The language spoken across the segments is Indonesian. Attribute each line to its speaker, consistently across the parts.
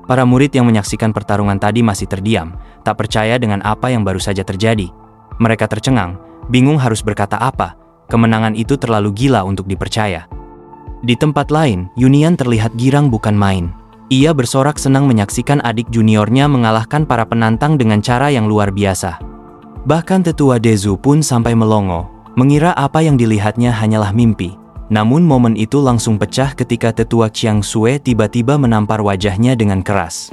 Speaker 1: Para murid yang menyaksikan pertarungan tadi masih terdiam, tak percaya dengan apa yang baru saja terjadi. Mereka tercengang, bingung harus berkata apa. Kemenangan itu terlalu gila untuk dipercaya. Di tempat lain, Yunian terlihat girang bukan main. Ia bersorak senang menyaksikan adik juniornya mengalahkan para penantang dengan cara yang luar biasa. Bahkan tetua Dezu pun sampai melongo, mengira apa yang dilihatnya hanyalah mimpi. Namun momen itu langsung pecah ketika tetua Qiang Sui tiba-tiba menampar wajahnya dengan keras.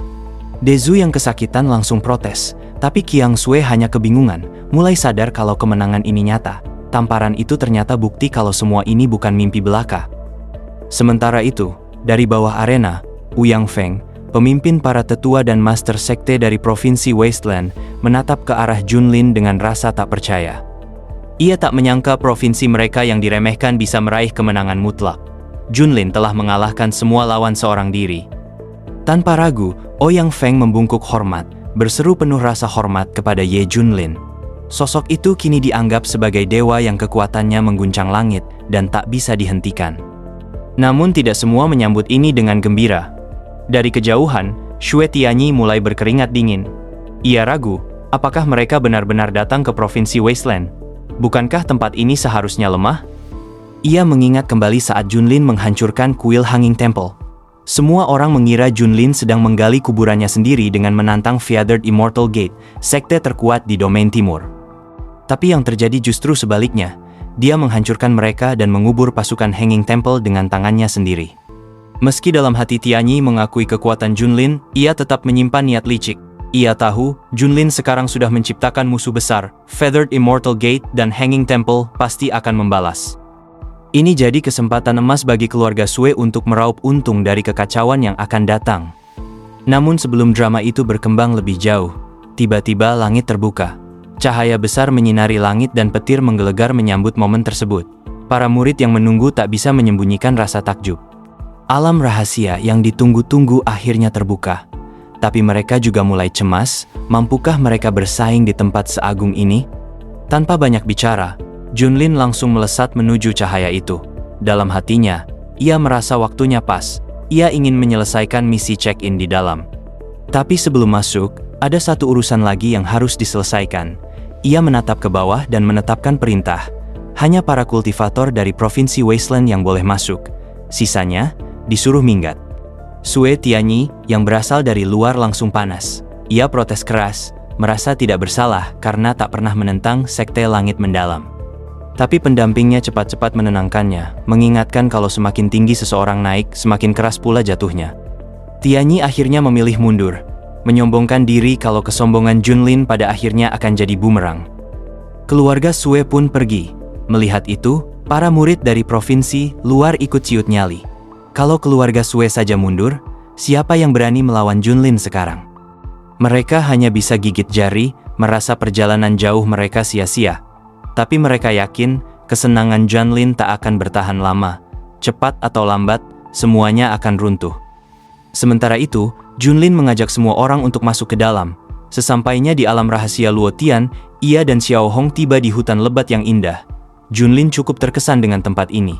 Speaker 1: Dezu yang kesakitan langsung protes, tapi Qiang Sui hanya kebingungan, mulai sadar kalau kemenangan ini nyata. Tamparan itu ternyata bukti kalau semua ini bukan mimpi belaka. Sementara itu, dari bawah arena, Ouyang Feng, pemimpin para tetua dan master sekte dari provinsi Wasteland, menatap ke arah Junlin dengan rasa tak percaya. Ia tak menyangka provinsi mereka yang diremehkan bisa meraih kemenangan mutlak. Junlin telah mengalahkan semua lawan seorang diri. Tanpa ragu, Ouyang Feng membungkuk hormat, berseru penuh rasa hormat kepada Ye Junlin. Sosok itu kini dianggap sebagai dewa yang kekuatannya mengguncang langit dan tak bisa dihentikan. Namun tidak semua menyambut ini dengan gembira. Dari kejauhan, Xue Tianyi mulai berkeringat dingin. Ia ragu, apakah mereka benar-benar datang ke provinsi Wasteland? Bukankah tempat ini seharusnya lemah? Ia mengingat kembali saat Junlin menghancurkan kuil Hanging Temple. Semua orang mengira Junlin sedang menggali kuburannya sendiri dengan menantang Feathered Immortal Gate, sekte terkuat di domain timur. Tapi yang terjadi justru sebaliknya. Dia menghancurkan mereka dan mengubur pasukan Hanging Temple dengan tangannya sendiri. Meski dalam hati Tianyi mengakui kekuatan Junlin, ia tetap menyimpan niat licik. Ia tahu, Junlin sekarang sudah menciptakan musuh besar, Feathered Immortal Gate dan Hanging Temple pasti akan membalas. Ini jadi kesempatan emas bagi keluarga Sui untuk meraup untung dari kekacauan yang akan datang. Namun sebelum drama itu berkembang lebih jauh, tiba-tiba langit terbuka. Cahaya besar menyinari langit dan petir menggelegar menyambut momen tersebut. Para murid yang menunggu tak bisa menyembunyikan rasa takjub. Alam rahasia yang ditunggu-tunggu akhirnya terbuka. Tapi mereka juga mulai cemas, mampukah mereka bersaing di tempat seagung ini? Tanpa banyak bicara, Junlin langsung melesat menuju cahaya itu. Dalam hatinya, ia merasa waktunya pas. Ia ingin menyelesaikan misi check-in di dalam. Tapi sebelum masuk, ada satu urusan lagi yang harus diselesaikan. Ia menatap ke bawah dan menetapkan perintah. Hanya para kultivator dari provinsi Wasteland yang boleh masuk. Sisanya, disuruh minggat. Xue Tianyi, yang berasal dari luar langsung panas. Ia protes keras, merasa tidak bersalah karena tak pernah menentang sekte langit mendalam. Tapi pendampingnya cepat-cepat menenangkannya, mengingatkan kalau semakin tinggi seseorang naik, semakin keras pula jatuhnya. Tianyi akhirnya memilih mundur, menyombongkan diri kalau kesombongan Junlin pada akhirnya akan jadi bumerang. Keluarga Sui pun pergi. Melihat itu, para murid dari provinsi luar ikut ciut nyali. Kalau keluarga Sui saja mundur, siapa yang berani melawan Junlin sekarang? Mereka hanya bisa gigit jari, merasa perjalanan jauh mereka sia-sia. Tapi mereka yakin, kesenangan Junlin tak akan bertahan lama. Cepat atau lambat, semuanya akan runtuh. Sementara itu, Junlin mengajak semua orang untuk masuk ke dalam. Sesampainya di alam rahasia Luotian, ia dan Xiao Hong tiba di hutan lebat yang indah. Junlin cukup terkesan dengan tempat ini.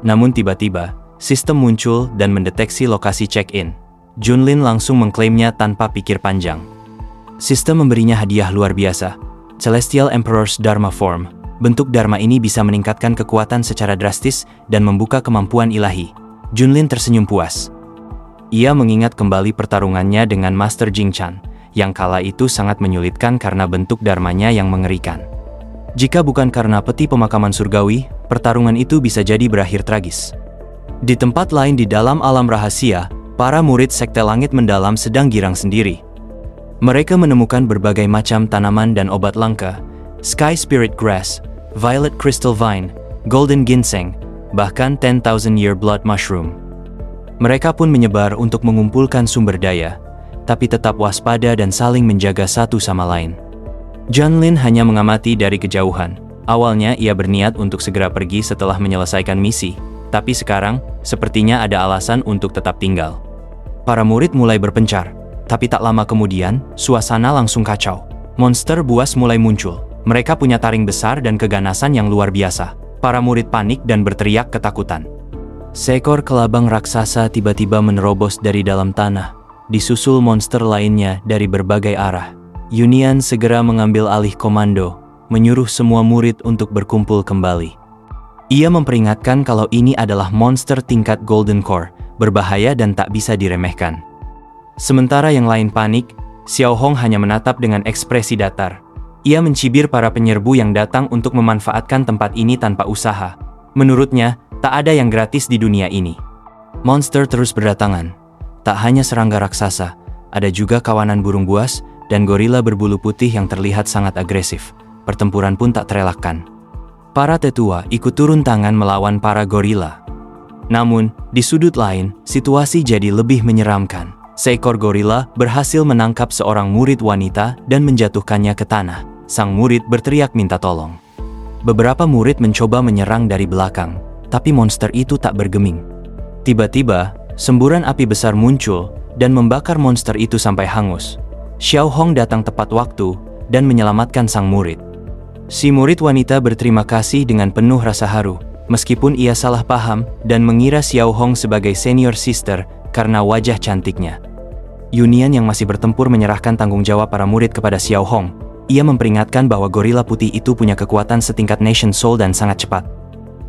Speaker 1: Namun tiba-tiba, sistem muncul dan mendeteksi lokasi check-in. Junlin langsung mengklaimnya tanpa pikir panjang. Sistem memberinya hadiah luar biasa, Celestial Emperor's Dharma Form. Bentuk Dharma ini bisa meningkatkan kekuatan secara drastis dan membuka kemampuan ilahi. Junlin tersenyum puas. Ia mengingat kembali pertarungannya dengan Master Jing Chan, yang kala itu sangat menyulitkan karena bentuk dharmanya yang mengerikan. Jika bukan karena peti pemakaman surgawi, pertarungan itu bisa jadi berakhir tragis. Di tempat lain di dalam alam rahasia, para murid sekte langit mendalam sedang girang sendiri. Mereka menemukan berbagai macam tanaman dan obat langka, Sky Spirit Grass, Violet Crystal Vine, Golden Ginseng, bahkan 10,000 Year Blood Mushroom. Mereka pun menyebar untuk mengumpulkan sumber daya, tapi tetap waspada dan saling menjaga satu sama lain. Junlin hanya mengamati dari kejauhan. Awalnya ia berniat untuk segera pergi setelah menyelesaikan misi, tapi sekarang sepertinya ada alasan untuk tetap tinggal. Para murid mulai berpencar. Tapi tak lama kemudian, suasana langsung kacau. Monster buas mulai muncul. Mereka punya taring besar dan keganasan yang luar biasa. Para murid panik dan berteriak ketakutan. Seekor kelabang raksasa tiba-tiba menerobos dari dalam tanah. disusul monster lainnya dari berbagai arah. Yunian segera mengambil alih komando, menyuruh semua murid untuk berkumpul kembali. Ia memperingatkan kalau ini adalah monster tingkat Golden Core, berbahaya dan tak bisa diremehkan. Sementara yang lain panik, Xiao Hong hanya menatap dengan ekspresi datar. Ia mencibir para penyerbu yang datang untuk memanfaatkan tempat ini tanpa usaha. Menurutnya, tak ada yang gratis di dunia ini. Monster terus berdatangan. Tak hanya serangga raksasa, ada juga kawanan burung buas dan gorila berbulu putih yang terlihat sangat agresif. Pertempuran pun tak terelakkan. Para tetua ikut turun tangan melawan para gorila. Namun, di sudut lain, situasi jadi lebih menyeramkan. Seekor gorila berhasil menangkap seorang murid wanita dan menjatuhkannya ke tanah. Sang murid berteriak minta tolong. Beberapa murid mencoba menyerang dari belakang, tapi monster itu tak bergeming. Tiba-tiba, semburan api besar muncul dan membakar monster itu sampai hangus. Xiao Hong datang tepat waktu dan menyelamatkan sang murid. Si murid wanita berterima kasih dengan penuh rasa haru, meskipun ia salah paham dan mengira Xiao Hong sebagai senior sister karena wajah cantiknya. Yunian yang masih bertempur menyerahkan tanggung jawab para murid kepada Xiao Hong. Ia memperingatkan bahwa gorila putih itu punya kekuatan setingkat Nation Soul dan sangat cepat.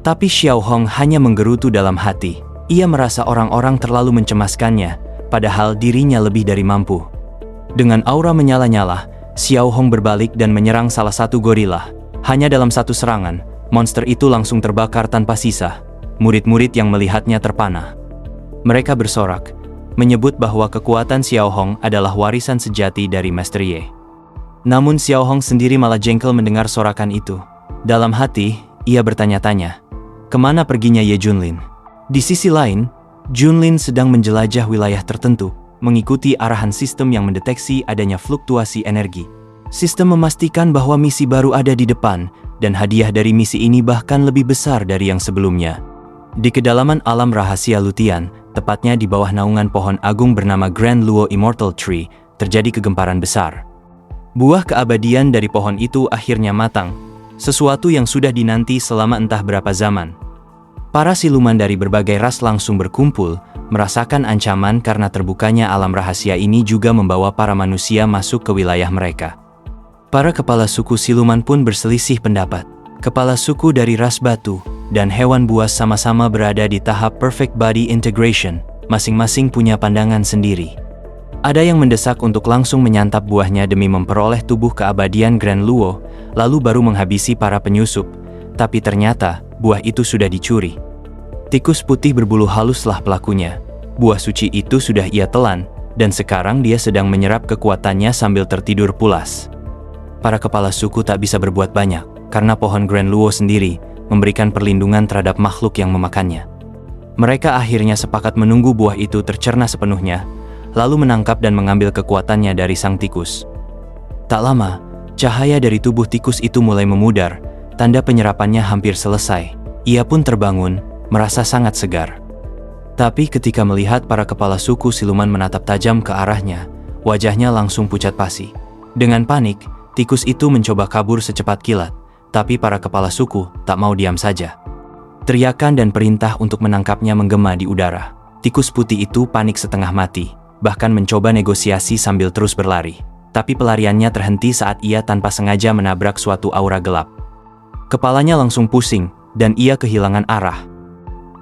Speaker 1: Tapi Xiao Hong hanya menggerutu dalam hati. Ia merasa orang-orang terlalu mencemaskannya, padahal dirinya lebih dari mampu. Dengan aura menyala-nyala, Xiao Hong berbalik dan menyerang salah satu gorila. Hanya dalam satu serangan, monster itu langsung terbakar tanpa sisa. Murid-murid yang melihatnya terpana. Mereka bersorak, menyebut bahwa kekuatan Xiao Hong adalah warisan sejati dari Master Ye. Namun Xiao Hong sendiri malah jengkel mendengar sorakan itu. Dalam hati, ia bertanya-tanya, kemana perginya Ye Junlin? Di sisi lain, Junlin sedang menjelajah wilayah tertentu, mengikuti arahan sistem yang mendeteksi adanya fluktuasi energi. Sistem memastikan bahwa misi baru ada di depan, dan hadiah dari misi ini bahkan lebih besar dari yang sebelumnya. Di kedalaman alam rahasia Lutian, tepatnya di bawah naungan pohon agung bernama Grand Luo Immortal Tree, terjadi kegemparan besar. Buah keabadian dari pohon itu akhirnya matang, sesuatu yang sudah dinanti selama entah berapa zaman. Para siluman dari berbagai ras langsung berkumpul, merasakan ancaman karena terbukanya alam rahasia ini juga membawa para manusia masuk ke wilayah mereka. Para kepala suku siluman pun berselisih pendapat. Kepala suku dari ras batu dan hewan buas sama-sama berada di tahap perfect body integration, masing-masing punya pandangan sendiri. Ada yang mendesak untuk langsung menyantap buahnya demi memperoleh tubuh keabadian Grand Luo, lalu baru menghabisi para penyusup, tapi ternyata buah itu sudah dicuri. Tikus putih berbulu haluslah pelakunya. Buah suci itu sudah ia telan, dan sekarang dia sedang menyerap kekuatannya sambil tertidur pulas. Para kepala suku tak bisa berbuat banyak, karena pohon Grand Luo sendiri memberikan perlindungan terhadap makhluk yang memakannya. Mereka akhirnya sepakat menunggu buah itu tercerna sepenuhnya, lalu menangkap dan mengambil kekuatannya dari sang tikus. Tak lama, cahaya dari tubuh tikus itu mulai memudar, tanda penyerapannya hampir selesai. Ia pun terbangun, merasa sangat segar. Tapi ketika melihat para kepala suku siluman menatap tajam ke arahnya, wajahnya langsung pucat pasi. Dengan panik, tikus itu mencoba kabur secepat kilat, tapi para kepala suku tak mau diam saja. Teriakan dan perintah untuk menangkapnya menggema di udara. Tikus putih itu panik setengah mati, bahkan mencoba negosiasi sambil terus berlari. Tapi pelariannya terhenti saat ia tanpa sengaja menabrak suatu aura gelap. Kepalanya langsung pusing, dan ia kehilangan arah.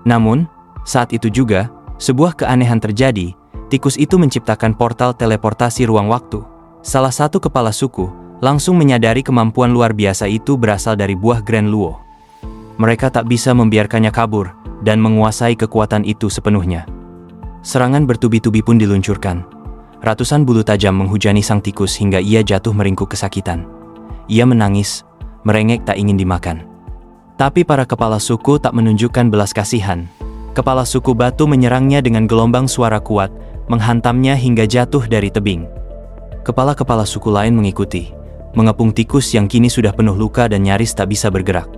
Speaker 1: Namun, saat itu juga, sebuah keanehan terjadi. Tikus itu menciptakan portal teleportasi ruang waktu. Salah satu kepala suku langsung menyadari kemampuan luar biasa itu berasal dari buah Grand Luo. Mereka tak bisa membiarkannya kabur dan menguasai kekuatan itu sepenuhnya. Serangan bertubi-tubi pun diluncurkan. Ratusan bulu tajam menghujani sang tikus hingga ia jatuh meringkuk kesakitan. Ia menangis, merengek tak ingin dimakan. Tapi para kepala suku tak menunjukkan belas kasihan. Kepala suku batu menyerangnya dengan gelombang suara kuat, menghantamnya hingga jatuh dari tebing. Kepala-kepala suku lain mengikuti, mengepung tikus yang kini sudah penuh luka dan nyaris tak bisa bergerak.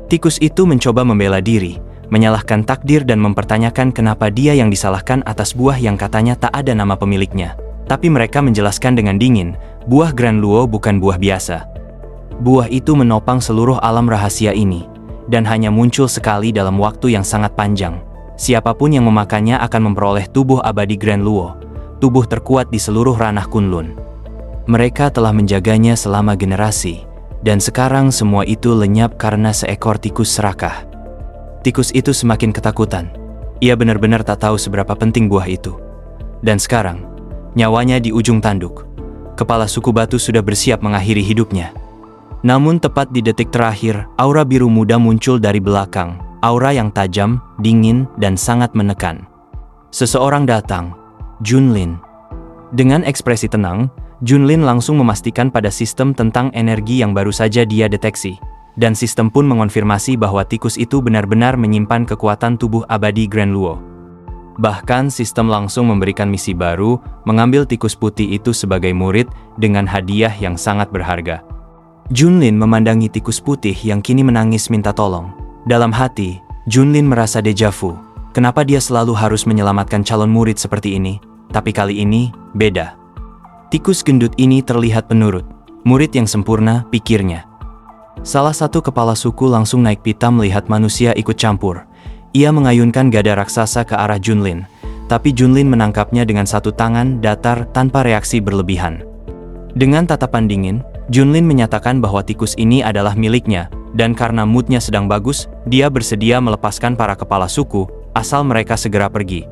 Speaker 1: Tikus itu mencoba membela diri, menyalahkan takdir dan mempertanyakan kenapa dia yang disalahkan atas buah yang katanya tak ada nama pemiliknya. Tapi mereka menjelaskan dengan dingin, buah Grand Luo bukan buah biasa. Buah itu menopang seluruh alam rahasia ini, dan hanya muncul sekali dalam waktu yang sangat panjang. Siapapun yang memakannya akan memperoleh tubuh abadi Grand Luo. tubuh terkuat di seluruh ranah Kunlun. Mereka telah menjaganya selama generasi, dan sekarang semua itu lenyap karena seekor tikus serakah. Tikus itu semakin ketakutan. Ia benar-benar tak tahu seberapa penting buah itu. Dan sekarang, nyawanya di ujung tanduk. Kepala suku batu sudah bersiap mengakhiri hidupnya. Namun tepat di detik terakhir, aura biru muda muncul dari belakang. Aura yang tajam, dingin, dan sangat menekan. Seseorang datang, Junlin. Dengan ekspresi tenang, Junlin langsung memastikan pada sistem tentang energi yang baru saja dia deteksi. Dan sistem pun mengonfirmasi bahwa tikus itu benar-benar menyimpan kekuatan tubuh abadi Grand Luo. Bahkan sistem langsung memberikan misi baru, mengambil tikus putih itu sebagai murid dengan hadiah yang sangat berharga. Junlin memandangi tikus putih yang kini menangis minta tolong. Dalam hati, Junlin merasa deja vu. Kenapa dia selalu harus menyelamatkan calon murid seperti ini? Tapi kali ini, beda. Tikus gendut ini terlihat penurut. Murid yang sempurna, pikirnya. Salah satu kepala suku langsung naik pitam melihat manusia ikut campur. Ia mengayunkan gada raksasa ke arah Junlin. Tapi Junlin menangkapnya dengan satu tangan datar tanpa reaksi berlebihan. Dengan tatapan dingin, Junlin menyatakan bahwa tikus ini adalah miliknya. Dan karena moodnya sedang bagus, dia bersedia melepaskan para kepala suku, asal mereka segera pergi.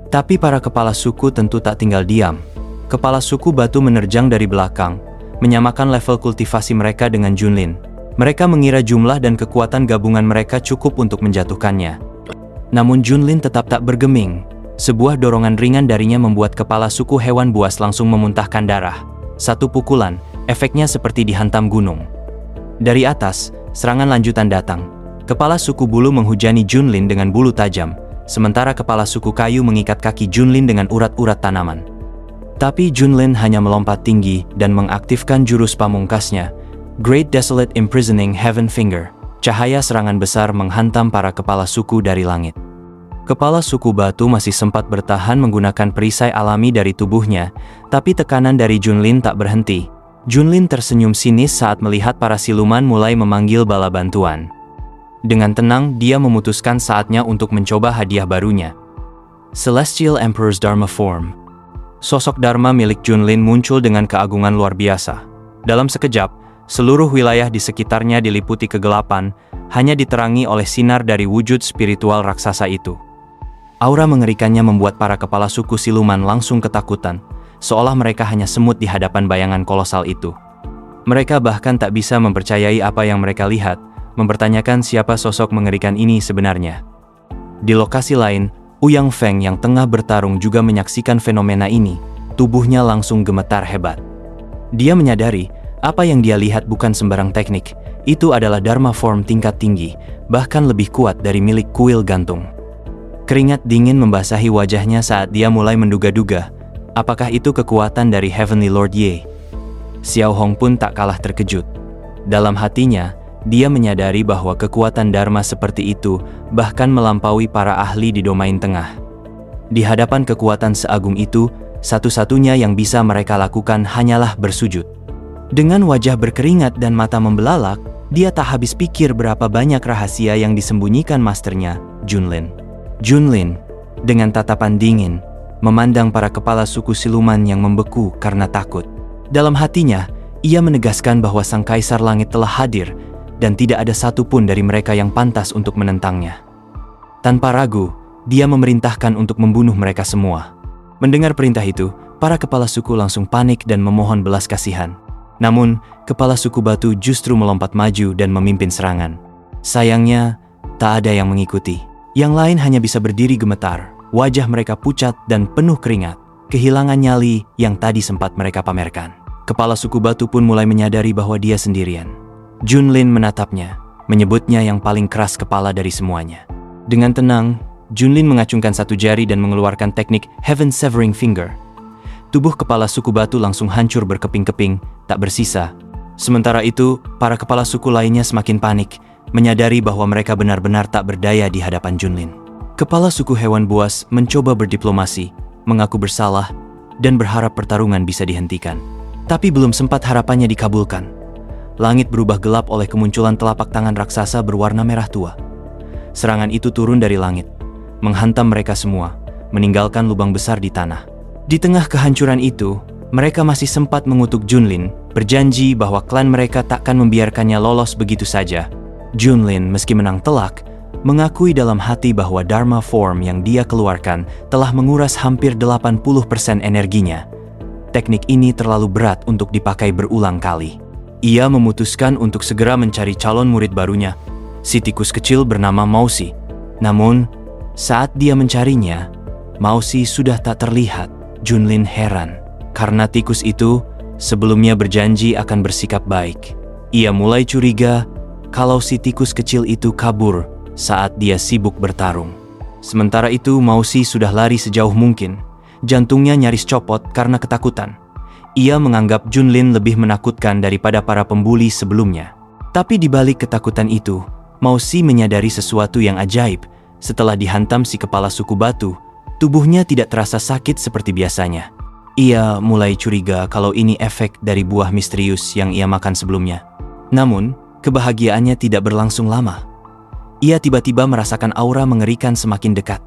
Speaker 1: Tapi para kepala suku tentu tak tinggal diam. Kepala suku batu menerjang dari belakang, menyamakan level kultivasi mereka dengan Junlin. Mereka mengira jumlah dan kekuatan gabungan mereka cukup untuk menjatuhkannya. Namun Junlin tetap tak bergeming. Sebuah dorongan ringan darinya membuat kepala suku hewan buas langsung memuntahkan darah. Satu pukulan, efeknya seperti dihantam gunung. Dari atas, serangan lanjutan datang. Kepala suku bulu menghujani Junlin dengan bulu tajam, sementara kepala suku kayu mengikat kaki Junlin dengan urat-urat tanaman. Tapi Junlin hanya melompat tinggi dan mengaktifkan jurus pamungkasnya, Great Desolate Imprisoning Heaven Finger. Cahaya serangan besar menghantam para kepala suku dari langit. Kepala suku batu masih sempat bertahan menggunakan perisai alami dari tubuhnya, tapi tekanan dari Junlin tak berhenti. Junlin tersenyum sinis saat melihat para siluman mulai memanggil bala bantuan. Dengan tenang, dia memutuskan saatnya untuk mencoba hadiah barunya. Celestial Emperor's Dharma Form. Sosok Dharma milik Junlin muncul dengan keagungan luar biasa. Dalam sekejap, seluruh wilayah di sekitarnya diliputi kegelapan, hanya diterangi oleh sinar dari wujud spiritual raksasa itu. Aura mengerikannya membuat para kepala suku siluman langsung ketakutan, seolah mereka hanya semut di hadapan bayangan kolosal itu. Mereka bahkan tak bisa mempercayai apa yang mereka lihat, mempertanyakan siapa sosok mengerikan ini sebenarnya. Di lokasi lain, Ouyang Feng yang tengah bertarung juga menyaksikan fenomena ini. Tubuhnya langsung gemetar hebat. Dia menyadari, apa yang dia lihat bukan sembarang teknik, itu adalah Dharma Form tingkat tinggi, bahkan lebih kuat dari milik kuil gantung. Keringat dingin membasahi wajahnya saat dia mulai menduga-duga, apakah itu kekuatan dari Heavenly Lord Ye? Xiao Hong pun tak kalah terkejut. Dalam hatinya, dia menyadari bahwa kekuatan Dharma seperti itu bahkan melampaui para ahli di domain tengah. Di hadapan kekuatan seagung itu, satu-satunya yang bisa mereka lakukan hanyalah bersujud. Dengan wajah berkeringat dan mata membelalak, dia tak habis pikir berapa banyak rahasia yang disembunyikan masternya, Junlin. Junlin, dengan tatapan dingin, memandang para kepala suku siluman yang membeku karena takut. Dalam hatinya, ia menegaskan bahwa Sang Kaisar Langit telah hadir, dan tidak ada satupun dari mereka yang pantas untuk menentangnya. Tanpa ragu, dia memerintahkan untuk membunuh mereka semua. Mendengar perintah itu, para kepala suku langsung panik dan memohon belas kasihan. Namun, kepala suku batu justru melompat maju dan memimpin serangan. Sayangnya, tak ada yang mengikuti. Yang lain hanya bisa berdiri gemetar, wajah mereka pucat dan penuh keringat, kehilangan nyali yang tadi sempat mereka pamerkan. Kepala suku batu pun mulai menyadari bahwa dia sendirian. Junlin menatapnya, menyebutnya yang paling keras kepala dari semuanya. Dengan tenang, Junlin mengacungkan satu jari dan mengeluarkan teknik Heaven Severing Finger. Tubuh kepala suku batu langsung hancur berkeping-keping, tak bersisa. Sementara itu, para kepala suku lainnya semakin panik, menyadari bahwa mereka benar-benar tak berdaya di hadapan Junlin. Kepala suku hewan buas mencoba berdiplomasi, mengaku bersalah, dan berharap pertarungan bisa dihentikan. Tapi belum sempat harapannya dikabulkan. Langit berubah gelap oleh kemunculan telapak tangan raksasa berwarna merah tua. Serangan itu turun dari langit, menghantam mereka semua, meninggalkan lubang besar di tanah. Di tengah kehancuran itu, mereka masih sempat mengutuk Junlin, berjanji bahwa klan mereka takkan membiarkannya lolos begitu saja. Junlin meski menang telak, mengakui dalam hati bahwa Dharma Form yang dia keluarkan telah menguras hampir 80% energinya. Teknik ini terlalu berat untuk dipakai berulang kali. Ia memutuskan untuk segera mencari calon murid barunya, si tikus kecil bernama Mausi. Namun, saat dia mencarinya, Mausi sudah tak terlihat. Junlin heran, karena tikus itu sebelumnya berjanji akan bersikap baik. Ia mulai curiga kalau si tikus kecil itu kabur saat dia sibuk bertarung. Sementara itu, Mausi sudah lari sejauh mungkin. Jantungnya nyaris copot karena ketakutan. Ia menganggap Junlin lebih menakutkan daripada para pembuli sebelumnya. Tapi di balik ketakutan itu, Mausi menyadari sesuatu yang ajaib. Setelah dihantam si kepala suku batu, tubuhnya tidak terasa sakit seperti biasanya. Ia mulai curiga kalau ini efek dari buah misterius yang ia makan sebelumnya. Namun, kebahagiaannya tidak berlangsung lama. Ia tiba-tiba merasakan aura mengerikan semakin dekat.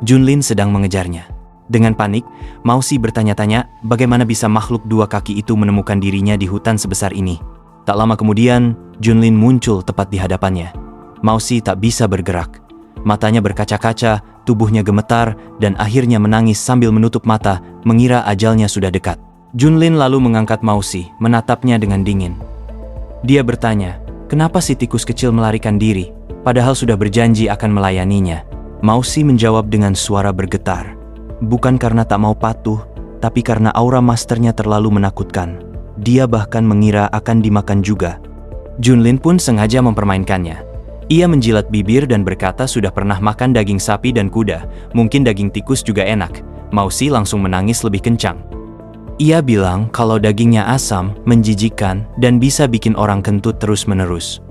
Speaker 1: Junlin sedang mengejarnya. Dengan panik, Mausi bertanya-tanya bagaimana bisa makhluk dua kaki itu menemukan dirinya di hutan sebesar ini. Tak lama kemudian, Junlin muncul tepat di hadapannya. Mausi tak bisa bergerak. Matanya berkaca-kaca, tubuhnya gemetar, dan akhirnya menangis sambil menutup mata, mengira ajalnya sudah dekat. Junlin lalu mengangkat Mausi, menatapnya dengan dingin. Dia bertanya, kenapa si tikus kecil melarikan diri, padahal sudah berjanji akan melayaninya. Mausi menjawab dengan suara bergetar. Bukan karena tak mau patuh, tapi karena aura masternya terlalu menakutkan. Dia bahkan mengira akan dimakan juga. Junlin pun sengaja mempermainkannya. Ia menjilat bibir dan berkata sudah pernah makan daging sapi dan kuda, mungkin daging tikus juga enak. Mausi langsung menangis lebih kencang. Ia bilang kalau dagingnya asam, menjijikkan, dan bisa bikin orang kentut terus-menerus.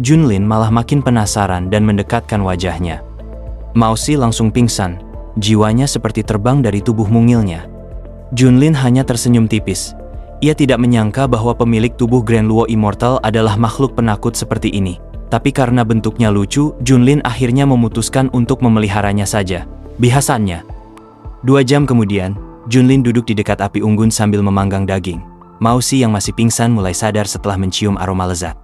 Speaker 1: Junlin malah makin penasaran dan mendekatkan wajahnya. Mausi langsung pingsan, jiwanya seperti terbang dari tubuh mungilnya. Junlin hanya tersenyum tipis. Ia tidak menyangka bahwa pemilik tubuh Grand Luo Immortal adalah makhluk penakut seperti ini. Tapi karena bentuknya lucu, Junlin akhirnya memutuskan untuk memeliharanya saja. Bihasannya. 2 jam kemudian, Junlin duduk di dekat api unggun sambil memanggang daging. Mausi yang masih pingsan mulai sadar setelah mencium aroma lezat.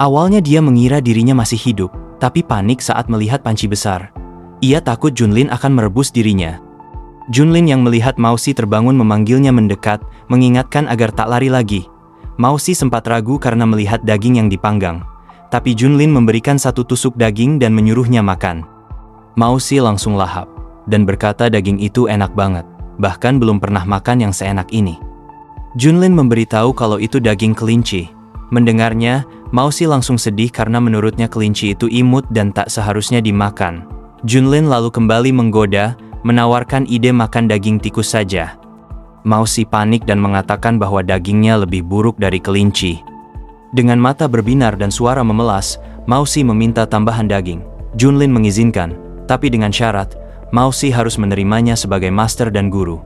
Speaker 1: Awalnya dia mengira dirinya masih hidup, tapi panik saat melihat panci besar. Ia takut Junlin akan merebus dirinya. Junlin yang melihat Mausi terbangun memanggilnya mendekat, mengingatkan agar tak lari lagi. Mausi sempat ragu karena melihat daging yang dipanggang. Tapi Junlin memberikan satu tusuk daging dan menyuruhnya makan. Mausi langsung lahap, dan berkata daging itu enak banget, bahkan belum pernah makan yang seenak ini. Junlin memberitahu kalau itu daging kelinci. Mendengarnya, Mausi langsung sedih karena menurutnya kelinci itu imut dan tak seharusnya dimakan. Junlin lalu kembali menggoda, menawarkan ide makan daging tikus saja. Mausi panik dan mengatakan bahwa dagingnya lebih buruk dari kelinci. Dengan mata berbinar dan suara memelas, Mausi meminta tambahan daging. Junlin mengizinkan, tapi dengan syarat, Mausi harus menerimanya sebagai master dan guru.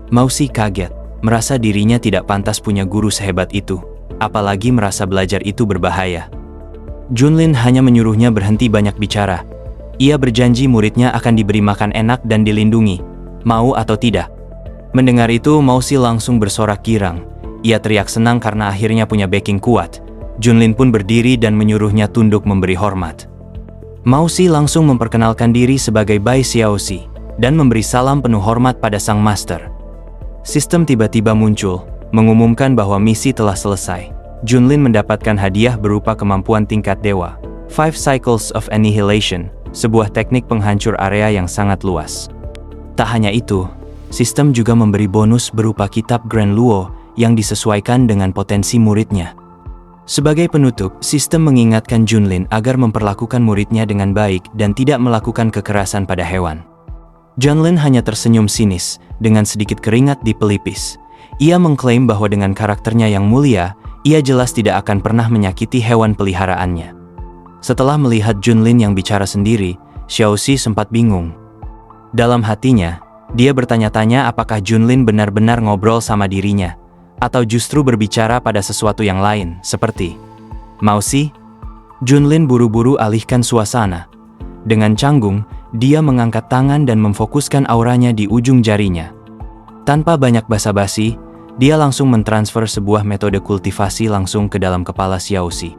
Speaker 1: Mausi kaget, merasa dirinya tidak pantas punya guru sehebat itu, apalagi merasa belajar itu berbahaya. Junlin hanya menyuruhnya berhenti banyak bicara. Ia berjanji muridnya akan diberi makan enak dan dilindungi, mau atau tidak. Mendengar itu, Mausi langsung bersorak girang. Ia teriak senang karena akhirnya punya backing kuat. Junlin pun berdiri dan menyuruhnya tunduk memberi hormat. Mausi langsung memperkenalkan diri sebagai Bai Xiaoxi dan memberi salam penuh hormat pada sang master. Sistem tiba-tiba muncul, mengumumkan bahwa misi telah selesai. Junlin mendapatkan hadiah berupa kemampuan tingkat dewa, 5 Cycles of Annihilation, sebuah teknik penghancur area yang sangat luas. Tak hanya itu, sistem juga memberi bonus berupa kitab Grand Luo yang disesuaikan dengan potensi muridnya. Sebagai penutup, sistem mengingatkan Junlin agar memperlakukan muridnya dengan baik dan tidak melakukan kekerasan pada hewan. Junlin hanya tersenyum sinis, dengan sedikit keringat di pelipis. Ia mengklaim bahwa dengan karakternya yang mulia, ia jelas tidak akan pernah menyakiti hewan peliharaannya. Setelah melihat Junlin yang bicara sendiri, Xiaoxi sempat bingung. Dalam hatinya, dia bertanya-tanya apakah Junlin benar-benar ngobrol sama dirinya, atau justru berbicara pada sesuatu yang lain, seperti Mausi. Junlin buru-buru alihkan suasana. Dengan canggung, dia mengangkat tangan dan memfokuskan auranya di ujung jarinya. Tanpa banyak basa-basi, dia langsung mentransfer sebuah metode kultivasi langsung ke dalam kepala Xiaoxi.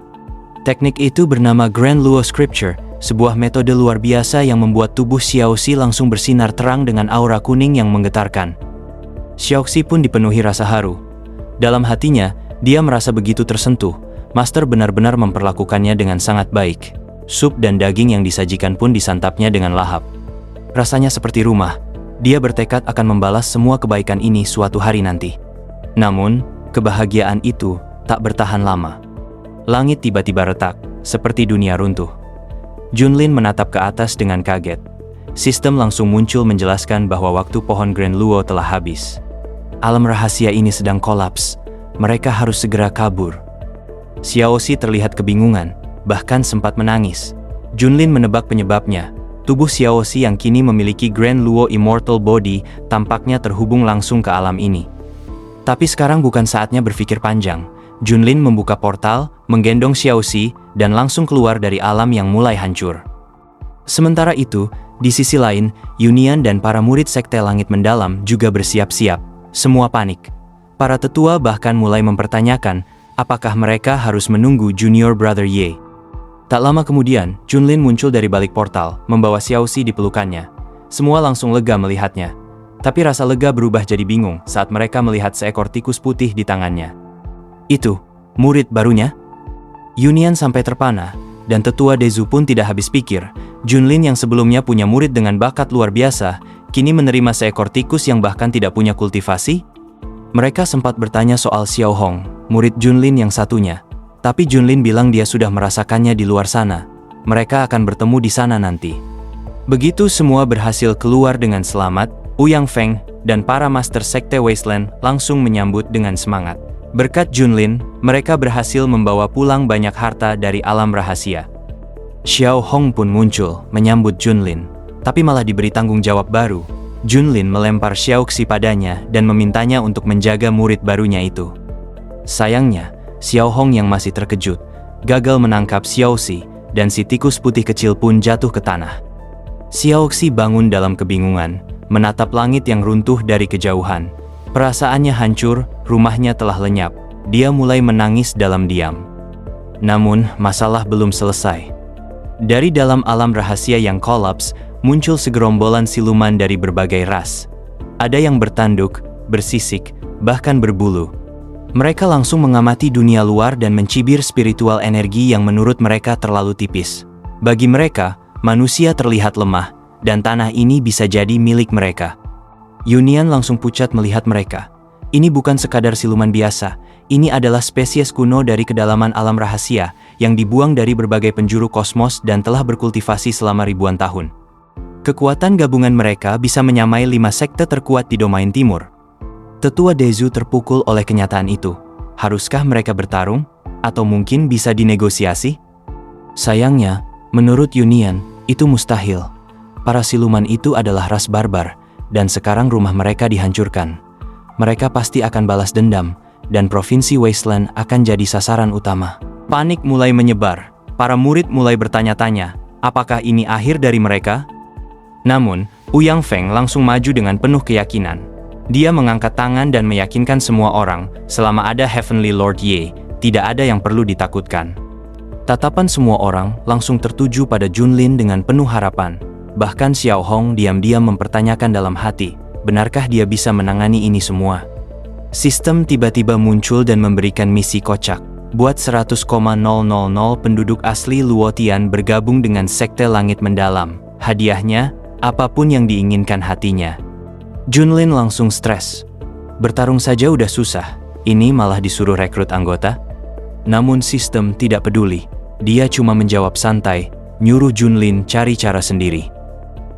Speaker 1: Teknik itu bernama Grand Luo Scripture, sebuah metode luar biasa yang membuat tubuh Xiaoxi langsung bersinar terang dengan aura kuning yang menggetarkan. Xiaoxi pun dipenuhi rasa haru. Dalam hatinya, dia merasa begitu tersentuh. Master benar-benar memperlakukannya dengan sangat baik. Sup dan daging yang disajikan pun disantapnya dengan lahap. Rasanya seperti rumah. Dia bertekad akan membalas semua kebaikan ini suatu hari nanti. Namun, kebahagiaan itu tak bertahan lama. Langit tiba-tiba retak, seperti dunia runtuh. Junlin menatap ke atas dengan kaget. Sistem langsung muncul menjelaskan bahwa waktu pohon Grand Luo telah habis. Alam rahasia ini sedang kolaps. Mereka harus segera kabur. Xiaoxi terlihat kebingungan, bahkan sempat menangis. Junlin menebak penyebabnya. Tubuh Xiaoxi yang kini memiliki Grand Luo Immortal Body tampaknya terhubung langsung ke alam ini. Tapi sekarang bukan saatnya berpikir panjang. Junlin membuka portal, menggendong Xiaoxi, dan langsung keluar dari alam yang mulai hancur. Sementara itu, di sisi lain, Yunian dan para murid Sekte Langit Mendalam juga bersiap-siap. Semua panik. Para tetua bahkan mulai mempertanyakan, apakah mereka harus menunggu Junior Brother Ye. Tak lama kemudian, Junlin muncul dari balik portal, membawa Xiaoxi di pelukannya. Semua langsung lega melihatnya. Tapi rasa lega berubah jadi bingung saat mereka melihat seekor tikus putih di tangannya. Itu, murid barunya? Yunian sampai terpana, dan tetua Dezu pun tidak habis pikir. Junlin yang sebelumnya punya murid dengan bakat luar biasa, kini menerima seekor tikus yang bahkan tidak punya kultivasi? Mereka sempat bertanya soal Xiao Hong, murid Junlin yang satunya. Tapi Junlin bilang dia sudah merasakannya di luar sana. Mereka akan bertemu di sana nanti. Begitu semua berhasil keluar dengan selamat, Ouyang Feng dan para master Sekte Wasteland langsung menyambut dengan semangat. Berkat Junlin, mereka berhasil membawa pulang banyak harta dari alam rahasia. Xiao Hong pun muncul menyambut Junlin, tapi malah diberi tanggung jawab baru. Junlin melempar Xiaoxi padanya dan memintanya untuk menjaga murid barunya itu. Sayangnya, Xiao Hong yang masih terkejut, gagal menangkap Xiaoxi, dan si tikus putih kecil pun jatuh ke tanah. Xiaoxi bangun dalam kebingungan, menatap langit yang runtuh dari kejauhan. Perasaannya hancur, rumahnya telah lenyap. Dia mulai menangis dalam diam. Namun, masalah belum selesai. Dari dalam alam rahasia yang kolaps, muncul segerombolan siluman dari berbagai ras. Ada yang bertanduk, bersisik, bahkan berbulu. Mereka langsung mengamati dunia luar dan mencibir spiritual energi yang menurut mereka terlalu tipis. Bagi mereka, manusia terlihat lemah, dan tanah ini bisa jadi milik mereka. Yunian langsung pucat melihat mereka. Ini bukan sekadar siluman biasa, ini adalah spesies kuno dari kedalaman alam rahasia yang dibuang dari berbagai penjuru kosmos dan telah berkultivasi selama ribuan tahun. Kekuatan gabungan mereka bisa menyamai 5 sekte terkuat di domain timur. Tetua Dezu terpukul oleh kenyataan itu. Haruskah mereka bertarung? Atau mungkin bisa dinegosiasi? Sayangnya, menurut Yunian, itu mustahil. Para siluman itu adalah ras barbar, dan sekarang rumah mereka dihancurkan. Mereka pasti akan balas dendam, dan provinsi Wasteland akan jadi sasaran utama. Panik mulai menyebar. Para murid mulai bertanya-tanya, apakah ini akhir dari mereka? Namun, Ouyang Feng langsung maju dengan penuh keyakinan. Dia mengangkat tangan dan meyakinkan semua orang, selama ada Heavenly Lord Ye, tidak ada yang perlu ditakutkan. Tatapan semua orang langsung tertuju pada Junlin dengan penuh harapan. Bahkan Xiao Hong diam-diam mempertanyakan dalam hati, benarkah dia bisa menangani ini semua? Sistem tiba-tiba muncul dan memberikan misi kocak. Buat 100,000 penduduk asli Luotian bergabung dengan Sekte Langit Mendalam. Hadiahnya, apapun yang diinginkan hatinya. Junlin langsung stres. Bertarung saja udah susah, ini malah disuruh rekrut anggota? Namun sistem tidak peduli. Dia cuma menjawab santai, nyuruh Junlin cari cara sendiri.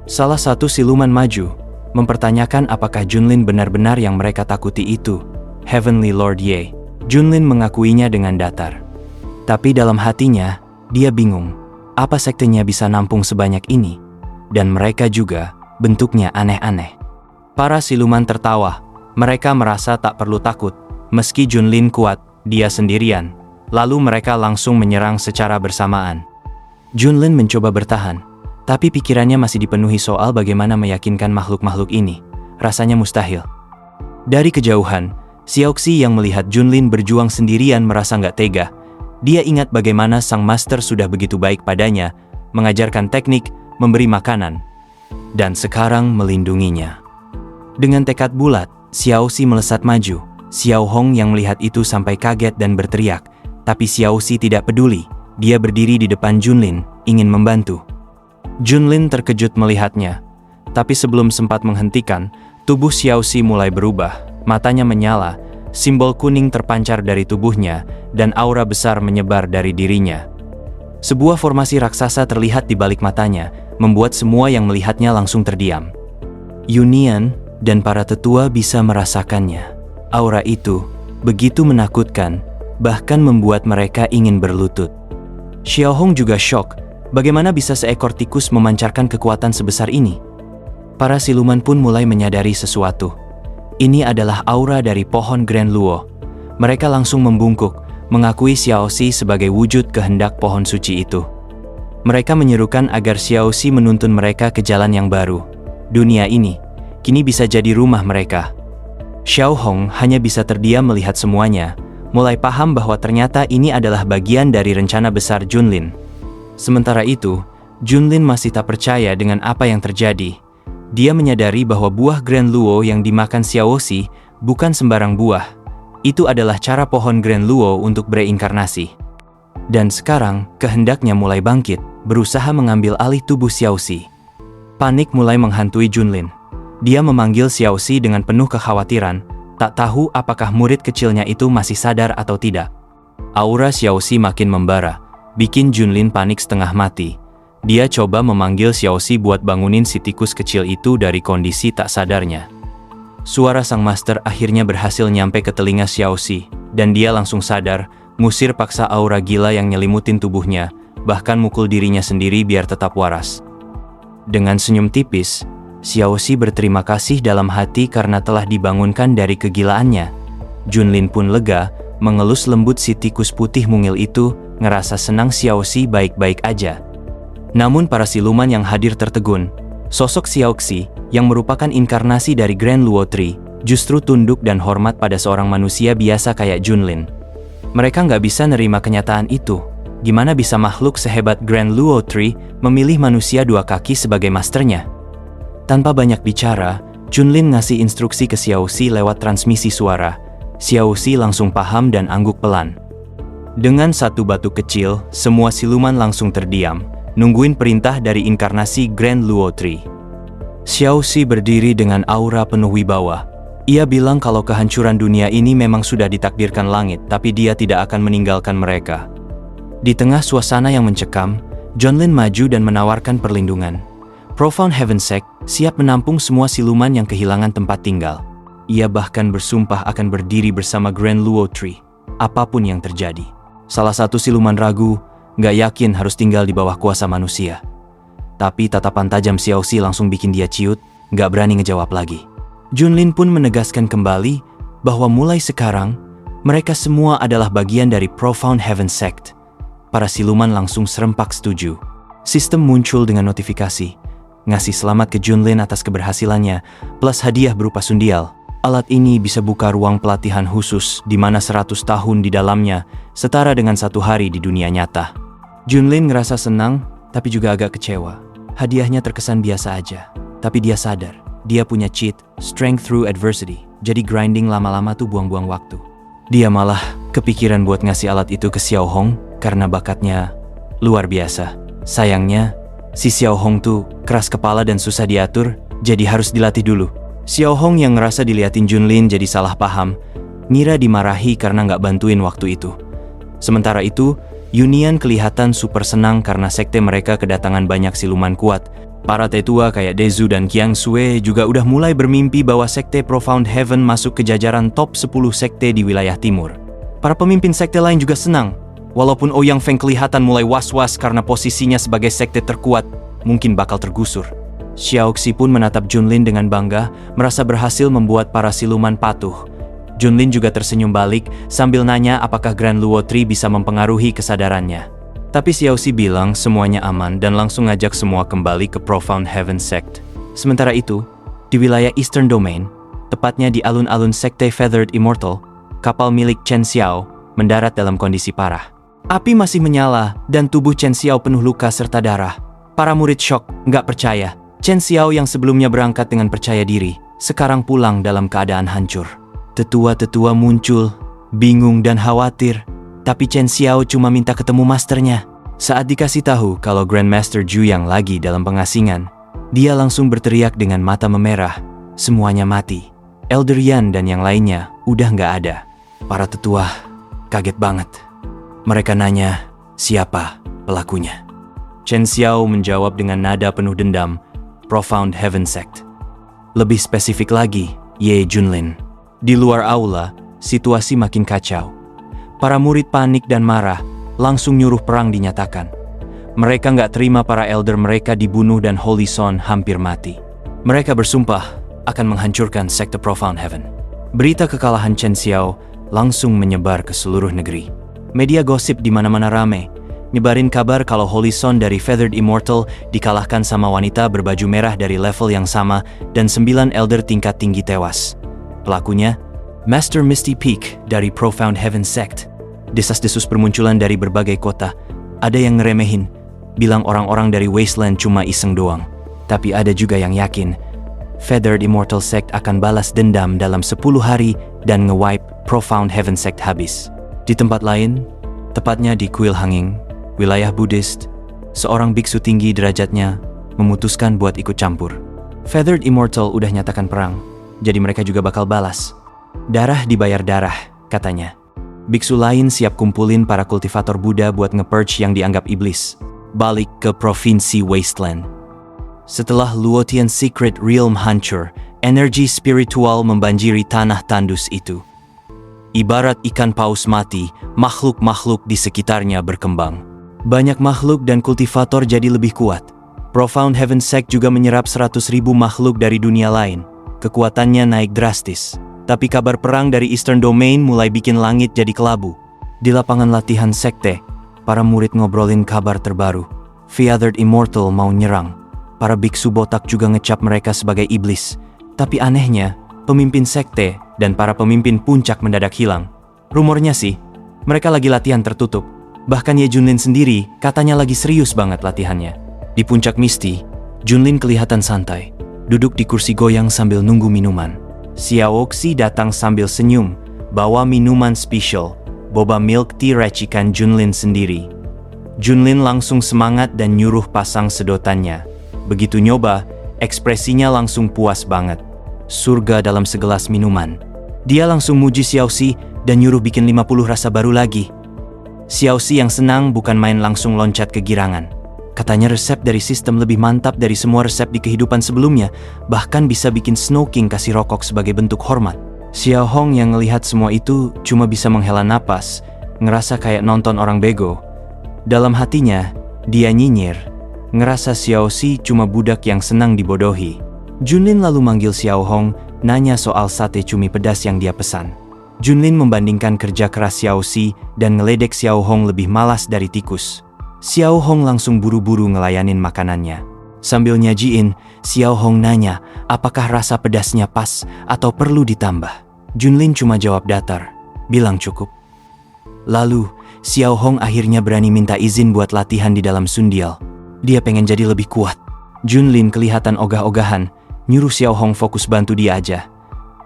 Speaker 1: Salah satu siluman maju, mempertanyakan apakah Junlin benar-benar yang mereka takuti itu. Heavenly Lord Ye. Junlin mengakuinya dengan datar. Tapi dalam hatinya, dia bingung. Apa sektenya bisa nampung sebanyak ini? Dan mereka juga, bentuknya aneh-aneh. Para siluman tertawa. Mereka merasa tak perlu takut. Meski Junlin kuat, dia sendirian. Lalu mereka langsung menyerang secara bersamaan. Junlin mencoba bertahan. Tapi pikirannya masih dipenuhi soal bagaimana meyakinkan makhluk-makhluk ini. Rasanya mustahil. Dari kejauhan, Xiaoxi yang melihat Junlin berjuang sendirian merasa nggak tega. Dia ingat bagaimana sang master sudah begitu baik padanya, mengajarkan teknik, memberi makanan, dan sekarang melindunginya. Dengan tekad bulat, Xiaoxi melesat maju. Xiao Hong yang melihat itu sampai kaget dan berteriak, tapi Xiaoxi tidak peduli. Dia berdiri di depan Junlin, ingin membantu. Junlin terkejut melihatnya, tapi sebelum sempat menghentikan, tubuh Xiaoxi mulai berubah. Matanya menyala, simbol kuning terpancar dari tubuhnya, dan aura besar menyebar dari dirinya. Sebuah formasi raksasa terlihat di balik matanya, membuat semua yang melihatnya langsung terdiam. Yunian dan para tetua bisa merasakannya. Aura itu begitu menakutkan, bahkan membuat mereka ingin berlutut. Xiao Hong juga syok, bagaimana bisa seekor tikus memancarkan kekuatan sebesar ini? Para siluman pun mulai menyadari sesuatu. Ini adalah aura dari pohon Grand Luo. Mereka langsung membungkuk, mengakui Xiaoxi sebagai wujud kehendak pohon suci itu. Mereka menyerukan agar Xiaoxi menuntun mereka ke jalan yang baru. Dunia ini kini bisa jadi rumah mereka. Xiao Hong hanya bisa terdiam melihat semuanya, mulai paham bahwa ternyata ini adalah bagian dari rencana besar Junlin. Sementara itu, Junlin masih tak percaya dengan apa yang terjadi. Dia menyadari bahwa buah Grand Luo yang dimakan Xiaoxi bukan sembarang buah. Itu adalah cara pohon Grand Luo untuk bereinkarnasi. Dan sekarang, kehendaknya mulai bangkit, berusaha mengambil alih tubuh Xiaoxi. Panik mulai menghantui Junlin. Dia memanggil Xiaoxi dengan penuh kekhawatiran, tak tahu apakah murid kecilnya itu masih sadar atau tidak. Aura Xiaoxi makin membara, bikin Junlin panik setengah mati. Dia coba memanggil Xiaoxi buat bangunin si tikus kecil itu dari kondisi tak sadarnya. Suara sang master akhirnya berhasil nyampe ke telinga Xiaoxi, dan dia langsung sadar, ngusir paksa aura gila yang nyelimutin tubuhnya, bahkan mukul dirinya sendiri biar tetap waras. Dengan senyum tipis, Xiaoxi berterima kasih dalam hati karena telah dibangunkan dari kegilaannya. Junlin pun lega, mengelus lembut si tikus putih mungil itu, ngerasa senang Xiaoxi baik-baik aja. Namun para siluman yang hadir tertegun. Sosok Xiaoxi, yang merupakan inkarnasi dari Grand Luo Tree, justru tunduk dan hormat pada seorang manusia biasa kayak Junlin. Mereka nggak bisa nerima kenyataan itu. Gimana bisa makhluk sehebat Grand Luo Tree memilih manusia dua kaki sebagai masternya? Tanpa banyak bicara, Junlin ngasih instruksi ke Xiaoxi lewat transmisi suara. Xiaoxi langsung paham dan angguk pelan. Dengan satu batu kecil, semua siluman langsung terdiam, nungguin perintah dari inkarnasi Grand Luo Tree. Xiaoxi berdiri dengan aura penuh wibawa. Ia bilang kalau kehancuran dunia ini memang sudah ditakdirkan langit, tapi dia tidak akan meninggalkan mereka. Di tengah suasana yang mencekam, Junlin maju dan menawarkan perlindungan. Profound Heaven Sect siap menampung semua siluman yang kehilangan tempat tinggal. Ia bahkan bersumpah akan berdiri bersama Grand Luo Tree, apapun yang terjadi. Salah satu siluman ragu, nggak yakin harus tinggal di bawah kuasa manusia. Tapi tatapan tajam Xiaoxi langsung bikin dia ciut, nggak berani ngejawab lagi. Junlin pun menegaskan kembali bahwa mulai sekarang, mereka semua adalah bagian dari Profound Heaven Sect. Para siluman langsung serempak setuju. Sistem muncul dengan notifikasi, ngasih selamat ke Junlin atas keberhasilannya, plus hadiah berupa sundial. Alat ini bisa buka ruang pelatihan khusus di mana 100 tahun di dalamnya setara dengan 1 hari di dunia nyata. Junlin ngerasa senang, tapi juga agak kecewa. Hadiahnya terkesan biasa aja, tapi dia sadar, dia punya cheat, strength through adversity, jadi grinding lama-lama tuh buang-buang waktu. Dia malah kepikiran buat ngasih alat itu ke Xiao Hong, karena bakatnya luar biasa. Sayangnya, si Xiao Hong tuh keras kepala dan susah diatur, jadi harus dilatih dulu. Xiao Hong yang ngerasa diliatin Junlin jadi salah paham, ngira dimarahi karena nggak bantuin waktu itu. Sementara itu, Yunian kelihatan super senang karena sekte mereka kedatangan banyak siluman kuat. Para tetua kayak Dezu dan Qiang Sui juga udah mulai bermimpi bahwa sekte Profound Heaven masuk ke jajaran top 10 sekte di wilayah timur. Para pemimpin sekte lain juga senang, walaupun Ouyang Feng kelihatan mulai was-was karena posisinya sebagai sekte terkuat mungkin bakal tergusur. Xiaoxi pun menatap Junlin dengan bangga, merasa berhasil membuat para siluman patuh. Junlin juga tersenyum balik sambil nanya apakah Grand Luo Tree bisa mempengaruhi kesadarannya. Tapi Xiaoxi bilang semuanya aman dan langsung ngajak semua kembali ke Profound Heaven Sect. Sementara itu, di wilayah Eastern Domain, tepatnya di alun-alun Sekte Feathered Immortal, kapal milik Chen Xiao mendarat dalam kondisi parah. Api masih menyala dan tubuh Chen Xiao penuh luka serta darah. Para murid syok, nggak percaya. Chen Xiao yang sebelumnya berangkat dengan percaya diri, sekarang pulang dalam keadaan hancur. Tetua-tetua muncul, bingung dan khawatir, tapi Chen Xiao cuma minta ketemu masternya. Saat dikasih tahu kalau Grandmaster Zhu yang lagi dalam pengasingan, dia langsung berteriak dengan mata memerah. Semuanya mati. Elder Yan dan yang lainnya udah nggak ada. Para tetua kaget banget. Mereka nanya, siapa pelakunya? Chen Xiao menjawab dengan nada penuh dendam, Profound Heaven Sect. Lebih spesifik lagi, Ye Junlin. Di luar aula, situasi makin kacau. Para murid panik dan marah, langsung nyuruh perang dinyatakan. Mereka nggak terima para elder mereka dibunuh dan Holy Son hampir mati. Mereka bersumpah akan menghancurkan sekte Profound Heaven. Berita kekalahan Chen Xiao langsung menyebar ke seluruh negeri. Media gosip di mana-mana rame, nyebarin kabar kalau Holy Son dari Feathered Immortal dikalahkan sama wanita berbaju merah dari level yang sama dan 9 elder tingkat tinggi tewas. Pelakunya, Master Misty Peak dari Profound Heaven Sect. Desas-desus bermunculan dari berbagai kota. Ada yang ngeremehin, bilang orang-orang dari Wasteland cuma iseng doang. Tapi ada juga yang yakin, Feathered Immortal Sect akan balas dendam dalam 10 hari dan nge-wipe Profound Heaven Sect habis. Di tempat lain, tepatnya di Kuil Hanging, wilayah Buddhist, seorang biksu tinggi derajatnya memutuskan buat ikut campur. Feathered Immortal udah nyatakan perang, jadi mereka juga bakal balas. Darah dibayar darah, katanya. Biksu lain siap kumpulin para kultivator Buddha buat nge-purge yang dianggap iblis. Balik ke Provinsi Wasteland. Setelah Luotian Secret Realm hancur, energi spiritual membanjiri tanah tandus itu. Ibarat ikan paus mati, makhluk-makhluk di sekitarnya berkembang. Banyak makhluk dan kultivator jadi lebih kuat. Profound Heaven Sect juga menyerap 100.000 makhluk dari dunia lain. Kekuatannya naik drastis. Tapi kabar perang dari Eastern Domain mulai bikin langit jadi kelabu. Di lapangan latihan sekte, para murid ngobrolin kabar terbaru. Feathered Immortal mau nyerang. Para biksu botak juga ngecap mereka sebagai iblis. Tapi anehnya, pemimpin sekte dan para pemimpin puncak mendadak hilang. Rumornya sih, mereka lagi latihan tertutup. Bahkan Ye Junlin sendiri katanya lagi serius banget latihannya. Di puncak Misty, Junlin kelihatan santai, duduk di kursi goyang sambil nunggu minuman. Xiaoxi datang sambil senyum, bawa minuman spesial, boba milk tea racikan Junlin sendiri. Junlin langsung semangat dan nyuruh pasang sedotannya. Begitu nyoba, ekspresinya langsung puas banget. Surga dalam segelas minuman. Dia langsung muji Xiaoxi dan nyuruh bikin 50 rasa baru lagi. Xiaoxi yang senang bukan main langsung loncat kegirangan. Katanya resep dari sistem lebih mantap dari semua resep di kehidupan sebelumnya, bahkan bisa bikin Snow King kasih rokok sebagai bentuk hormat. Xiao Hong yang ngelihat semua itu cuma bisa menghela napas, ngerasa kayak nonton orang bego. Dalam hatinya, dia nyinyir, ngerasa Xiaoxi cuma budak yang senang dibodohi. Junlin lalu manggil Xiao Hong, nanya soal sate cumi pedas yang dia pesan. Junlin membandingkan kerja keras Xiaoxi dan ngeledek Xiao Hong lebih malas dari tikus. Xiao Hong langsung buru-buru ngelayanin makanannya. Sambil nyajiin, Xiao Hong nanya apakah rasa pedasnya pas atau perlu ditambah. Junlin cuma jawab datar, bilang cukup. Lalu, Xiao Hong akhirnya berani minta izin buat latihan di dalam Sundial. Dia pengen jadi lebih kuat. Junlin kelihatan ogah-ogahan, nyuruh Xiao Hong fokus bantu dia aja.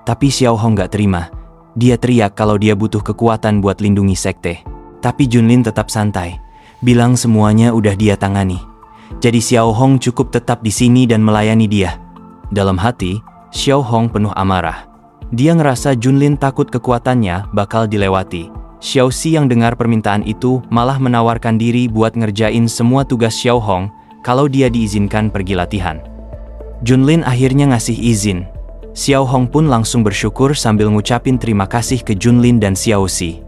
Speaker 1: Tapi Xiao Hong gak terima. Dia teriak kalau dia butuh kekuatan buat lindungi sekte. Tapi Junlin tetap santai, bilang semuanya udah dia tangani. Jadi Xiao Hong cukup tetap di sini dan melayani dia. Dalam hati, Xiao Hong penuh amarah. Dia ngerasa Junlin takut kekuatannya bakal dilewati. Xiaoxi yang dengar permintaan itu malah menawarkan diri buat ngerjain semua tugas Xiao Hong kalau dia diizinkan pergi latihan. Junlin akhirnya ngasih izin. Xiao Hong pun langsung bersyukur sambil ngucapin terima kasih ke Junlin dan Xiaoxi.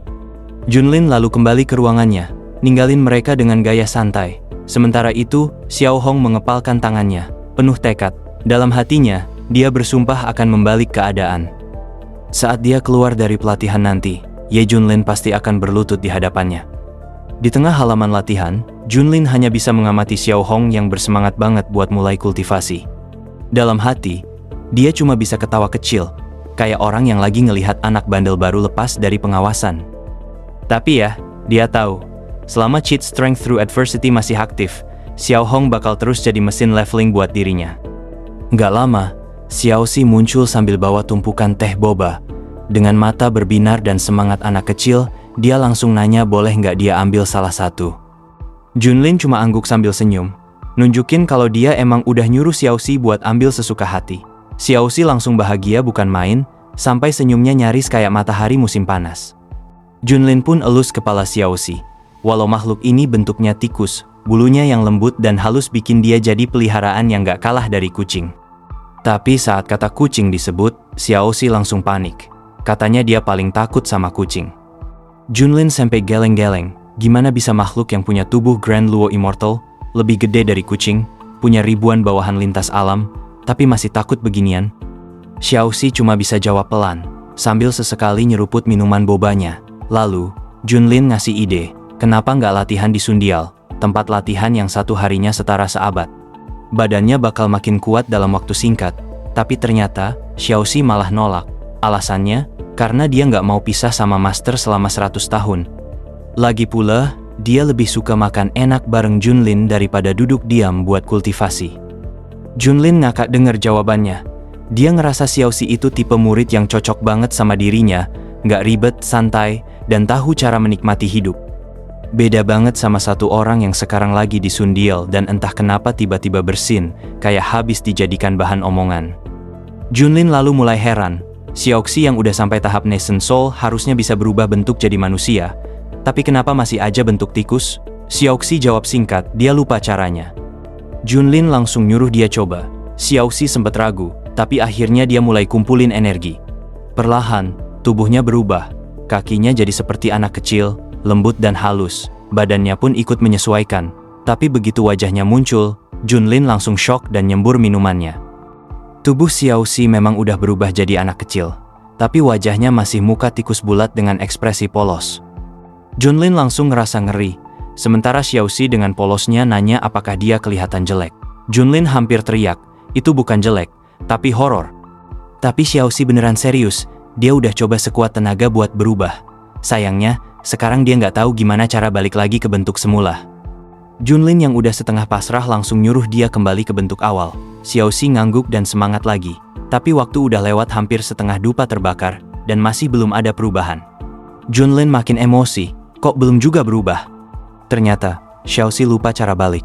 Speaker 1: Junlin lalu kembali ke ruangannya, ninggalin mereka dengan gaya santai. Sementara itu, Xiao Hong mengepalkan tangannya, penuh tekad. Dalam hatinya, dia bersumpah akan membalik keadaan. Saat dia keluar dari pelatihan nanti, Ye Junlin pasti akan berlutut di hadapannya. Di tengah halaman latihan, Junlin hanya bisa mengamati Xiao Hong yang bersemangat banget buat mulai kultivasi. Dalam hati, dia cuma bisa ketawa kecil, kayak orang yang lagi ngelihat anak bandel baru lepas dari pengawasan. Tapi ya, dia tahu, selama cheat strength through adversity masih aktif, Xiao Hong bakal terus jadi mesin leveling buat dirinya. Nggak lama, Xiao Xi muncul sambil bawa tumpukan teh boba. Dengan mata berbinar dan semangat anak kecil, dia langsung nanya boleh nggak dia ambil salah satu. Junlin cuma angguk sambil senyum, nunjukin kalau dia emang udah nyuruh Xiao Xi buat ambil sesuka hati. Xiao Xi langsung bahagia bukan main, sampai senyumnya nyaris kayak matahari musim panas. Junlin pun elus kepala Xiao Xi. Walau makhluk ini bentuknya tikus, bulunya yang lembut dan halus bikin dia jadi peliharaan yang gak kalah dari kucing. Tapi saat kata kucing disebut, Xiao Xi langsung panik. Katanya dia paling takut sama kucing. Junlin sampai geleng-geleng, gimana bisa makhluk yang punya tubuh Grand Luo Immortal, lebih gede dari kucing, punya ribuan bawahan lintas alam, tapi masih takut beginian? Xiao Xi cuma bisa jawab pelan, sambil sesekali nyeruput minuman bobanya. Lalu, Junlin ngasih ide, kenapa nggak latihan di Sundial, tempat latihan yang satu harinya setara seabad. Badannya bakal makin kuat dalam waktu singkat, tapi ternyata Xiao Xi malah nolak. Alasannya, karena dia nggak mau pisah sama master selama 100 tahun. Lagi pula, dia lebih suka makan enak bareng Junlin daripada duduk diam buat kultivasi. Junlin ngakak denger jawabannya. Dia ngerasa Xiao Xi itu tipe murid yang cocok banget sama dirinya, nggak ribet, santai, dan tahu cara menikmati hidup. Beda banget sama satu orang yang sekarang lagi di Sundial dan entah kenapa tiba-tiba bersin, kayak habis dijadikan bahan omongan. Junlin lalu mulai heran, Xiao Xi yang udah sampai tahap Nascent Soul harusnya bisa berubah bentuk jadi manusia, tapi kenapa masih aja bentuk tikus? Xiao Xi jawab singkat, dia lupa caranya. Junlin langsung nyuruh dia coba. Xiao Xi sempat ragu, tapi akhirnya dia mulai kumpulin energi. Perlahan, tubuhnya berubah, kakinya jadi seperti anak kecil, lembut dan halus, badannya pun ikut menyesuaikan. Tapi begitu wajahnya muncul, Junlin langsung shock dan nyembur minumannya. Tubuh Xiao Xi memang udah berubah jadi anak kecil, tapi wajahnya masih muka tikus bulat dengan ekspresi polos. Junlin langsung ngerasa ngeri, sementara Xiao Xi dengan polosnya nanya apakah dia kelihatan jelek. Junlin hampir teriak, itu bukan jelek, tapi horor. Tapi Xiao Xi beneran serius, dia udah coba sekuat tenaga buat berubah. Sayangnya, sekarang dia nggak tahu gimana cara balik lagi ke bentuk semula. Junlin yang udah setengah pasrah langsung nyuruh dia kembali ke bentuk awal. Xiao Xi ngangguk dan semangat lagi. Tapi waktu udah lewat hampir setengah dupa terbakar, dan masih belum ada perubahan. Junlin makin emosi, kok belum juga berubah? Ternyata, Xiao Xi lupa cara balik.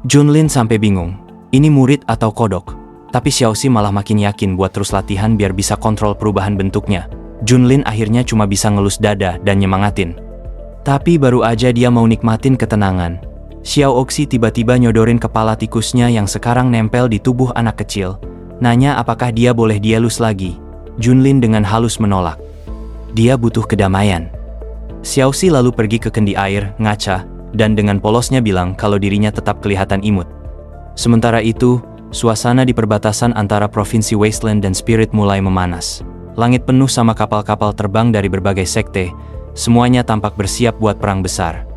Speaker 1: Junlin sampai bingung, ini murid atau kodok? Tapi Xiao Xi malah makin yakin buat terus latihan biar bisa kontrol perubahan bentuknya. Junlin akhirnya cuma bisa ngelus dada dan nyemangatin. Tapi baru aja dia mau nikmatin ketenangan, Xiao Xi tiba-tiba nyodorin kepala tikusnya yang sekarang nempel di tubuh anak kecil, nanya apakah dia boleh dielus lagi. Junlin dengan halus menolak. Dia butuh kedamaian. Xiao Xi lalu pergi ke kendi air, ngaca, dan dengan polosnya bilang kalau dirinya tetap kelihatan imut. Sementara itu, suasana di perbatasan antara Provinsi Wasteland dan Spirit mulai memanas. Langit penuh sama kapal-kapal terbang dari berbagai sekte, semuanya tampak bersiap buat perang besar.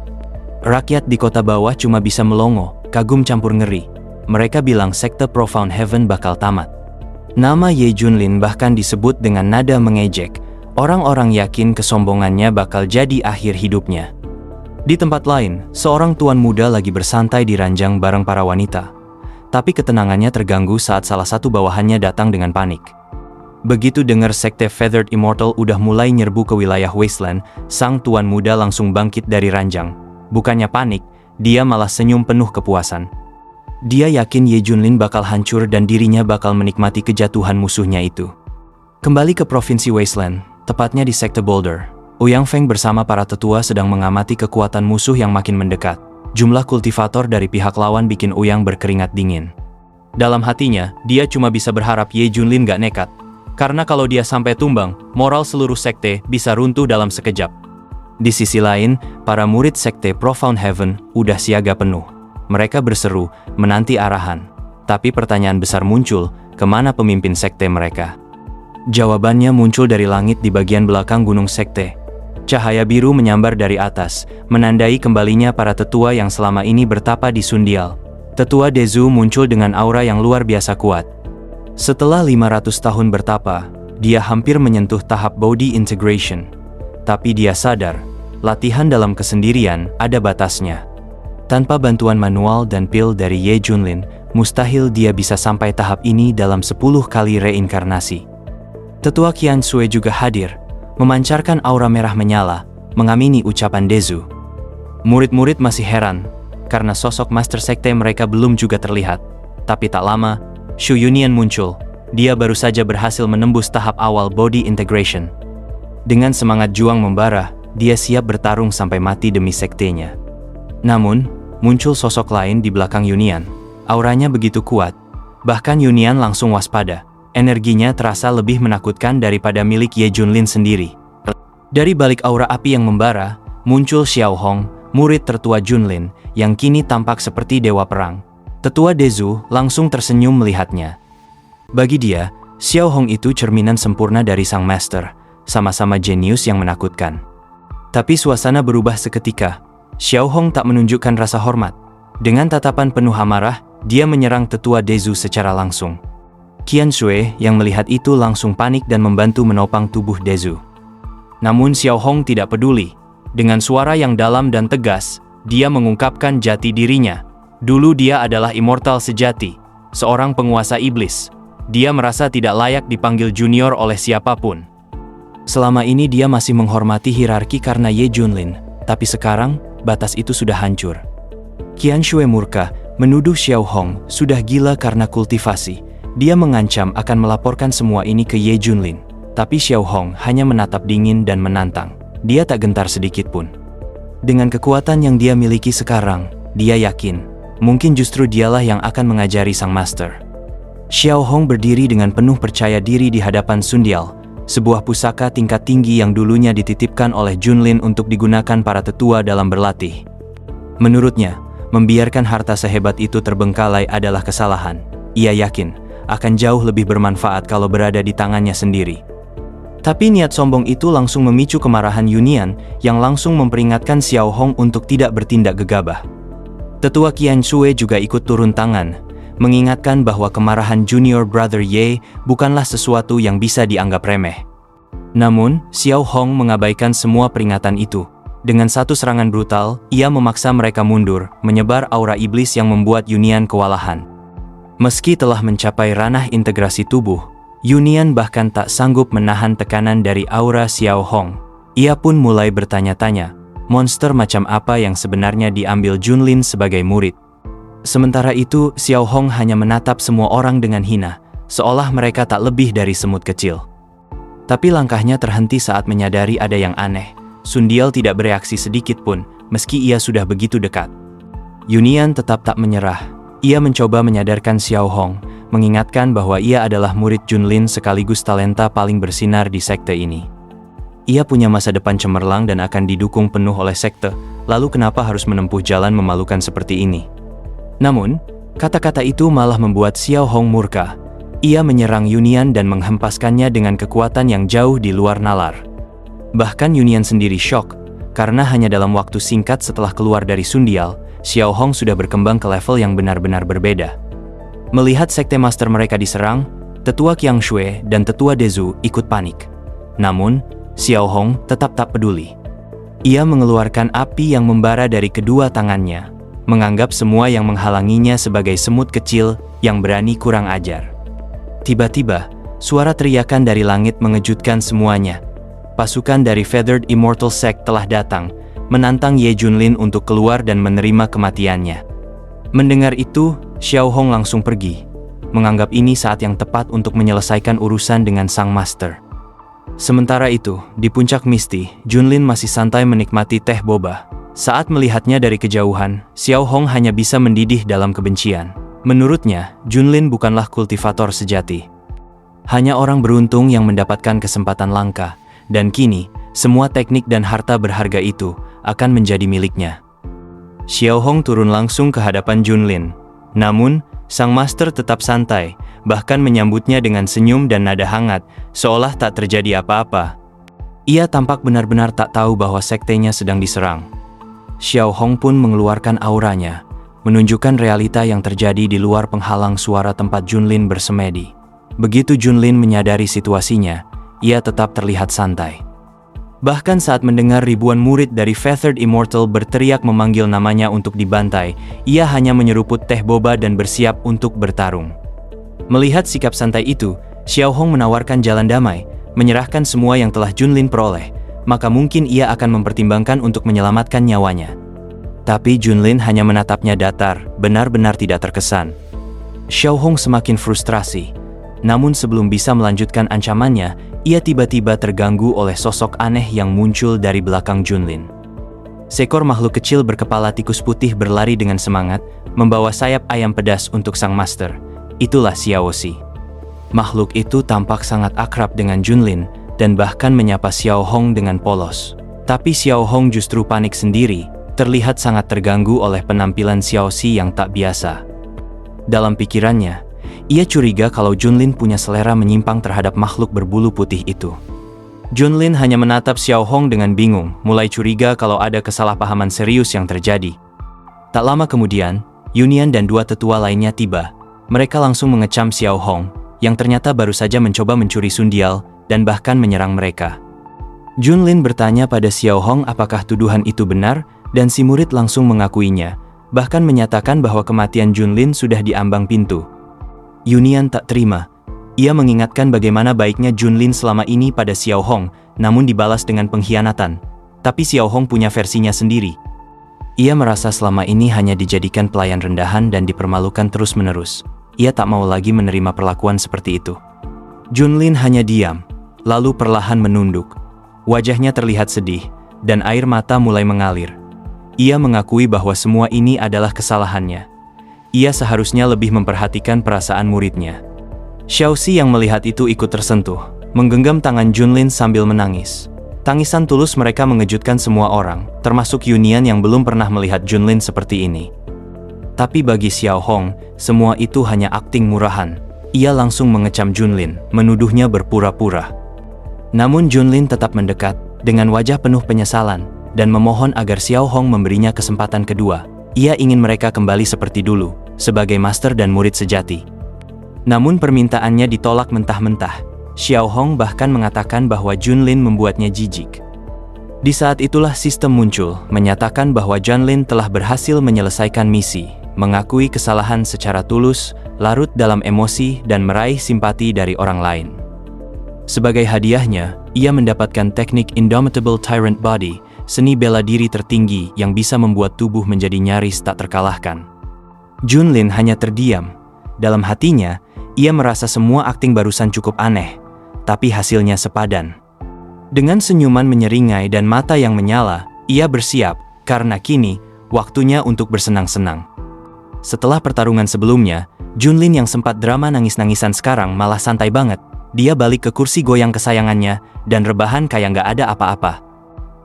Speaker 1: Rakyat di kota bawah cuma bisa melongo, kagum campur ngeri. Mereka bilang sekte Profound Heaven bakal tamat. Nama Ye Junlin bahkan disebut dengan nada mengejek. Orang-orang yakin kesombongannya bakal jadi akhir hidupnya. Di tempat lain, seorang tuan muda lagi bersantai di ranjang bareng para wanita. Tapi ketenangannya terganggu saat salah satu bawahannya datang dengan panik. Begitu dengar sekte Feathered Immortal udah mulai nyerbu ke wilayah Wasteland, sang tuan muda langsung bangkit dari ranjang. Bukannya panik, dia malah senyum penuh kepuasan. Dia yakin Ye Junlin bakal hancur dan dirinya bakal menikmati kejatuhan musuhnya itu. Kembali ke Provinsi Wasteland, tepatnya di sekte Boulder, Ouyang Feng bersama para tetua sedang mengamati kekuatan musuh yang makin mendekat. Jumlah kultivator dari pihak lawan bikin Ouyang berkeringat dingin. Dalam hatinya, dia cuma bisa berharap Ye Junlin gak nekat. Karena kalau dia sampai tumbang, moral seluruh sekte bisa runtuh dalam sekejap. Di sisi lain, para murid sekte Profound Heaven udah siaga penuh. Mereka berseru, menanti arahan. Tapi pertanyaan besar muncul, kemana pemimpin sekte mereka? Jawabannya muncul dari langit di bagian belakang gunung sekte. Cahaya biru menyambar dari atas, menandai kembalinya para tetua yang selama ini bertapa di Sundial. Tetua Dezu muncul dengan aura yang luar biasa kuat. Setelah 500 tahun bertapa, Dia hampir menyentuh tahap body integration. Tapi dia sadar, latihan dalam kesendirian ada batasnya. Tanpa bantuan manual dan pil dari Ye Junlin, mustahil dia bisa sampai tahap ini dalam 10 kali reinkarnasi. Tetua Qian Shui juga hadir, memancarkan aura merah menyala, mengamini ucapan Dezu. Murid-murid masih heran, karena sosok master sekte mereka belum juga terlihat. Tapi tak lama, Shu Yunian muncul. Dia baru saja berhasil menembus tahap awal body integration. Dengan semangat juang membara, dia siap bertarung sampai mati demi sektenya. Namun, muncul sosok lain di belakang Yunian. Auranya begitu kuat, bahkan Yunian langsung waspada. Energinya terasa lebih menakutkan daripada milik Ye Junlin sendiri. Dari balik aura api yang membara, muncul Xiao Hong, murid tertua Junlin, yang kini tampak seperti dewa perang. Tetua Dezu langsung tersenyum melihatnya. Bagi dia, Xiao Hong itu cerminan sempurna dari sang master, sama-sama jenius yang menakutkan. Tapi suasana berubah seketika. Xiao Hong tak menunjukkan rasa hormat. Dengan tatapan penuh amarah, dia menyerang tetua Dezu secara langsung. Qian Shui yang melihat itu langsung panik dan membantu menopang tubuh Dezu. Namun Xiao Hong tidak peduli. Dengan suara yang dalam dan tegas, dia mengungkapkan jati dirinya. Dulu dia adalah immortal sejati, seorang penguasa iblis. Dia merasa tidak layak dipanggil junior oleh siapapun. Selama ini dia masih menghormati hierarki karena Ye Junlin, tapi sekarang batas itu sudah hancur. Qian Shui murka, menuduh Xiao Hong sudah gila karena kultivasi. Dia mengancam akan melaporkan semua ini ke Ye Junlin, tapi Xiao Hong hanya menatap dingin dan menantang. Dia tak gentar sedikit pun. Dengan kekuatan yang dia miliki sekarang, dia yakin, mungkin justru dialah yang akan mengajari sang master. Xiao Hong berdiri dengan penuh percaya diri di hadapan Sundial, sebuah pusaka tingkat tinggi yang dulunya dititipkan oleh Junlin untuk digunakan para tetua dalam berlatih. Menurutnya, membiarkan harta sehebat itu terbengkalai adalah kesalahan. Ia yakin, akan jauh lebih bermanfaat kalau berada di tangannya sendiri. Tapi niat sombong itu langsung memicu kemarahan Yunian yang langsung memperingatkan Xiao Hong untuk tidak bertindak gegabah. Tetua Qian Shui juga ikut turun tangan, mengingatkan bahwa kemarahan junior brother Ye bukanlah sesuatu yang bisa dianggap remeh. Namun, Xiao Hong mengabaikan semua peringatan itu. Dengan satu serangan brutal, ia memaksa mereka mundur, menyebar aura iblis yang membuat Yunian kewalahan. Meski telah mencapai ranah integrasi tubuh, Yunian bahkan tak sanggup menahan tekanan dari aura Xiao Hong. Ia pun mulai bertanya-tanya, monster macam apa yang sebenarnya diambil Junlin sebagai murid. Sementara itu, Xiao Hong hanya menatap semua orang dengan hina, seolah mereka tak lebih dari semut kecil. Tapi langkahnya terhenti saat menyadari ada yang aneh. Sundial tidak bereaksi sedikit pun, meski ia sudah begitu dekat. Yunian tetap tak menyerah. Ia mencoba menyadarkan Xiao Hong, mengingatkan bahwa ia adalah murid Junlin sekaligus talenta paling bersinar di sekte ini. Ia punya masa depan cemerlang dan akan didukung penuh oleh sekte, lalu kenapa harus menempuh jalan memalukan seperti ini? Namun, kata-kata itu malah membuat Xiao Hong murka. Ia menyerang Yunian dan menghempaskannya dengan kekuatan yang jauh di luar nalar. Bahkan Yunian sendiri syok, karena hanya dalam waktu singkat setelah keluar dari Sundial, Xiao Hong sudah berkembang ke level yang benar-benar berbeda. Melihat sekte master mereka diserang, Tetua Qian Shui dan Tetua Dezu ikut panik. Namun, Xiao Hong tetap tak peduli. Ia mengeluarkan api yang membara dari kedua tangannya, menganggap semua yang menghalanginya sebagai semut kecil yang berani kurang ajar. Tiba-tiba, suara teriakan dari langit mengejutkan semuanya. Pasukan dari Feathered Immortal Sect telah datang, menantang Ye Junlin untuk keluar dan menerima kematiannya. Mendengar itu, Xiao Hong langsung pergi, menganggap ini saat yang tepat untuk menyelesaikan urusan dengan sang master. Sementara itu, di puncak Misty, Junlin masih santai menikmati teh boba. Saat melihatnya dari kejauhan, Xiao Hong hanya bisa mendidih dalam kebencian. Menurutnya, Junlin bukanlah kultivator sejati. Hanya orang beruntung yang mendapatkan kesempatan langka, dan kini, semua teknik dan harta berharga itu akan menjadi miliknya. Xiao Hong turun langsung ke hadapan Junlin. Namun, sang master tetap santai, bahkan menyambutnya dengan senyum dan nada hangat, seolah tak terjadi apa-apa. Ia tampak benar-benar tak tahu bahwa sektenya sedang diserang. Xiao Hong pun mengeluarkan auranya, menunjukkan realita yang terjadi di luar penghalang suara tempat Junlin bersemedi. Begitu Junlin menyadari situasinya, ia tetap terlihat santai. Bahkan saat mendengar ribuan murid dari Feathered Immortal berteriak memanggil namanya untuk dibantai, ia hanya menyeruput teh boba dan bersiap untuk bertarung. Melihat sikap santai itu, Xiao Hong menawarkan jalan damai, menyerahkan semua yang telah Junlin peroleh, maka mungkin ia akan mempertimbangkan untuk menyelamatkan nyawanya. Tapi Junlin hanya menatapnya datar, benar-benar tidak terkesan. Xiao Hong semakin frustrasi. Namun sebelum bisa melanjutkan ancamannya, ia tiba-tiba terganggu oleh sosok aneh yang muncul dari belakang Junlin. Seekor makhluk kecil berkepala tikus putih berlari dengan semangat, membawa sayap ayam pedas untuk sang master. Itulah Xiao Si. Makhluk itu tampak sangat akrab dengan Junlin, dan bahkan menyapa Xiao Hong dengan polos. Tapi Xiao Hong justru panik sendiri, terlihat sangat terganggu oleh penampilan Xiao Si yang tak biasa. Dalam pikirannya, ia curiga kalau Junlin punya selera menyimpang terhadap makhluk berbulu putih itu. Junlin hanya menatap Xiao Hong dengan bingung, mulai curiga kalau ada kesalahpahaman serius yang terjadi. Tak lama kemudian, Yunian dan dua tetua lainnya tiba. Mereka langsung mengecam Xiao Hong, yang ternyata baru saja mencoba mencuri sundial, dan bahkan menyerang mereka. Junlin bertanya pada Xiao Hong apakah tuduhan itu benar, dan si murid langsung mengakuinya, bahkan menyatakan bahwa kematian Junlin sudah di ambang pintu. Yunian tak terima. Ia mengingatkan bagaimana baiknya Junlin selama ini pada Xiao Hong, namun dibalas dengan pengkhianatan. Tapi Xiao Hong punya versinya sendiri. Ia merasa selama ini hanya dijadikan pelayan rendahan dan dipermalukan terus-menerus. Ia tak mau lagi menerima perlakuan seperti itu. Junlin hanya diam, lalu perlahan menunduk. Wajahnya terlihat sedih, dan air mata mulai mengalir. Ia mengakui bahwa semua ini adalah kesalahannya. Ia seharusnya lebih memperhatikan perasaan muridnya. Xiao Si yang melihat itu ikut tersentuh, menggenggam tangan Junlin sambil menangis. Tangisan tulus mereka mengejutkan semua orang, termasuk Yunian yang belum pernah melihat Junlin seperti ini. Tapi bagi Xiao Hong, semua itu hanya akting murahan. Ia langsung mengecam Junlin, menuduhnya berpura-pura. Namun Junlin tetap mendekat, dengan wajah penuh penyesalan, dan memohon agar Xiao Hong memberinya kesempatan kedua. Ia ingin mereka kembali seperti dulu, sebagai master dan murid sejati. Namun permintaannya ditolak mentah-mentah. Xiao Hong bahkan mengatakan bahwa Junlin membuatnya jijik. Di saat itulah sistem muncul, menyatakan bahwa Junlin telah berhasil menyelesaikan misi, mengakui kesalahan secara tulus, larut dalam emosi, dan meraih simpati dari orang lain. Sebagai hadiahnya, ia mendapatkan teknik Indomitable Tyrant Body, seni bela diri tertinggi yang bisa membuat tubuh menjadi nyaris tak terkalahkan. Junlin hanya terdiam. Dalam hatinya, ia merasa semua akting barusan cukup aneh, tapi hasilnya sepadan. Dengan senyuman menyeringai dan mata yang menyala, ia bersiap, karena kini, waktunya untuk bersenang-senang. Setelah pertarungan sebelumnya, Junlin yang sempat drama nangis-nangisan sekarang malah santai banget. Dia balik ke kursi goyang kesayangannya, dan rebahan kayak nggak ada apa-apa.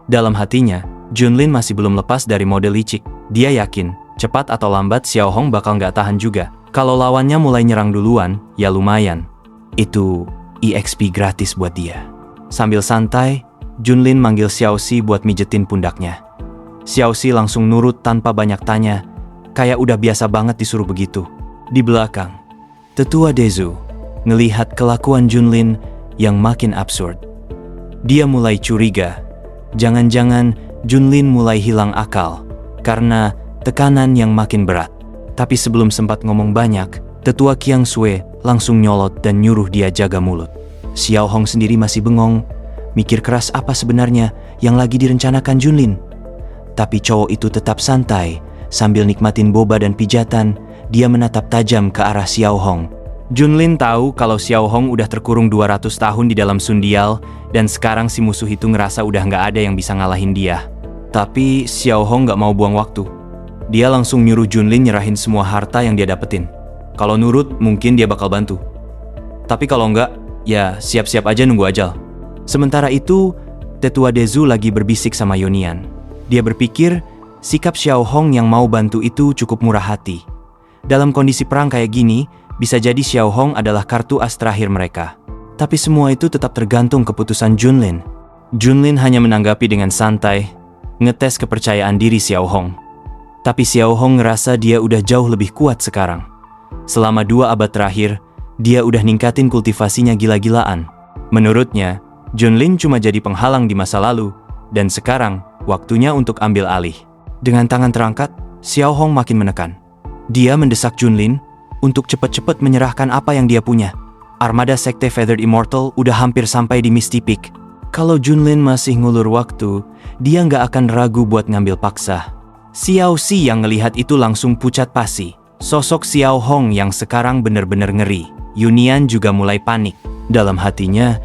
Speaker 1: Dalam hatinya, Junlin masih belum lepas dari mode licik. Dia yakin, cepat atau lambat Xiao Hong bakal nggak tahan juga. Kalau lawannya mulai nyerang duluan, ya lumayan. Itu EXP gratis buat dia. Sambil santai, Junlin manggil Xiao Si buat mijetin pundaknya. Xiao Si langsung nurut tanpa banyak tanya, kayak udah biasa banget disuruh begitu. Di belakang, Tetua Dezu ngelihat kelakuan Junlin yang makin absurd. Dia mulai curiga. Jangan-jangan Junlin mulai hilang akal karena tekanan yang makin berat. Tapi sebelum sempat ngomong banyak, Tetua Qiang Sui langsung nyolot dan nyuruh dia jaga mulut. Xiao Hong sendiri masih bengong, mikir keras apa sebenarnya yang lagi direncanakan Junlin. Tapi cowok itu tetap santai, sambil nikmatin boba dan pijatan, dia menatap tajam ke arah Xiao Hong. Junlin tahu kalau Xiao Hong udah terkurung 200 tahun di dalam sundial, dan sekarang si musuh itu ngerasa udah nggak ada yang bisa ngalahin dia. Tapi Xiao Hong nggak mau buang waktu. Dia langsung nyuruh Junlin nyerahin semua harta yang dia dapetin. Kalau nurut, mungkin dia bakal bantu. Tapi kalau nggak, ya siap-siap aja nunggu ajal. Sementara itu, Tetua Dezu lagi berbisik sama Yonian. Dia berpikir, sikap Xiao Hong yang mau bantu itu cukup murah hati. Dalam kondisi perang kayak gini, bisa jadi Xiao Hong adalah kartu as terakhir mereka. Tapi semua itu tetap tergantung keputusan Junlin. Junlin hanya menanggapi dengan santai, ngetes kepercayaan diri Xiao Hong. Tapi Xiao Hong ngerasa dia udah jauh lebih kuat sekarang. Selama 2 abad terakhir, dia udah ningkatin kultivasinya gila-gilaan. Menurutnya, Junlin cuma jadi penghalang di masa lalu, dan sekarang waktunya untuk ambil alih. Dengan tangan terangkat, Xiao Hong makin menekan. Dia mendesak Junlin untuk cepat-cepat menyerahkan apa yang dia punya. Armada Sekte Feathered Immortal udah hampir sampai di Misty Peak. Kalau Junlin masih ngulur waktu, dia nggak akan ragu buat ngambil paksa. Xiao Xi yang ngelihat itu langsung pucat pasi. Sosok Xiao Hong yang sekarang benar-benar ngeri. Yunian juga mulai panik. Dalam hatinya,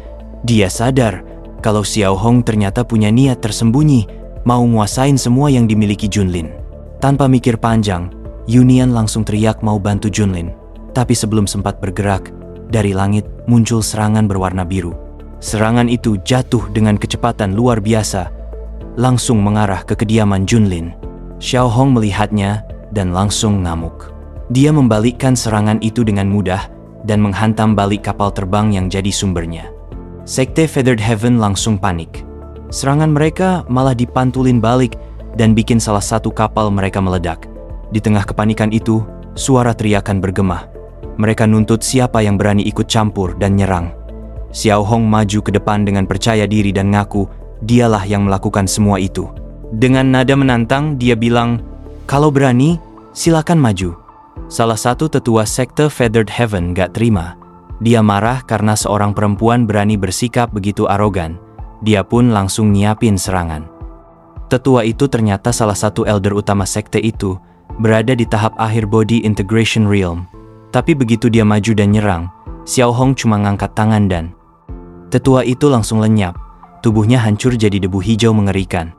Speaker 1: dia sadar kalau Xiao Hong ternyata punya niat tersembunyi, mau nguasain semua yang dimiliki Junlin. Tanpa mikir panjang, Yunian langsung teriak mau bantu Junlin. Tapi sebelum sempat bergerak, dari langit muncul serangan berwarna biru. Serangan itu jatuh dengan kecepatan luar biasa, langsung mengarah ke kediaman Junlin. Xiao Hong melihatnya dan langsung ngamuk. Dia membalikkan serangan itu dengan mudah dan menghantam balik kapal terbang yang jadi sumbernya. Sekte Feathered Heaven langsung panik. Serangan mereka malah dipantulin balik dan bikin salah satu kapal mereka meledak. Di tengah kepanikan itu, suara teriakan bergema. Mereka nuntut siapa yang berani ikut campur dan nyerang. Xiao Hong maju ke depan dengan percaya diri dan ngaku dialah yang melakukan semua itu. Dengan nada menantang, dia bilang, "Kalau berani, silakan maju." Salah satu tetua sekte Feathered Heaven gak terima. Dia marah karena seorang perempuan berani bersikap begitu arogan. Dia pun langsung nyiapin serangan. Tetua itu ternyata salah satu elder utama sekte itu, berada di tahap akhir Body Integration Realm. Tapi begitu dia maju dan nyerang, Xiao Hong cuma ngangkat tangan dan tetua itu langsung lenyap. Tubuhnya hancur jadi debu hijau mengerikan.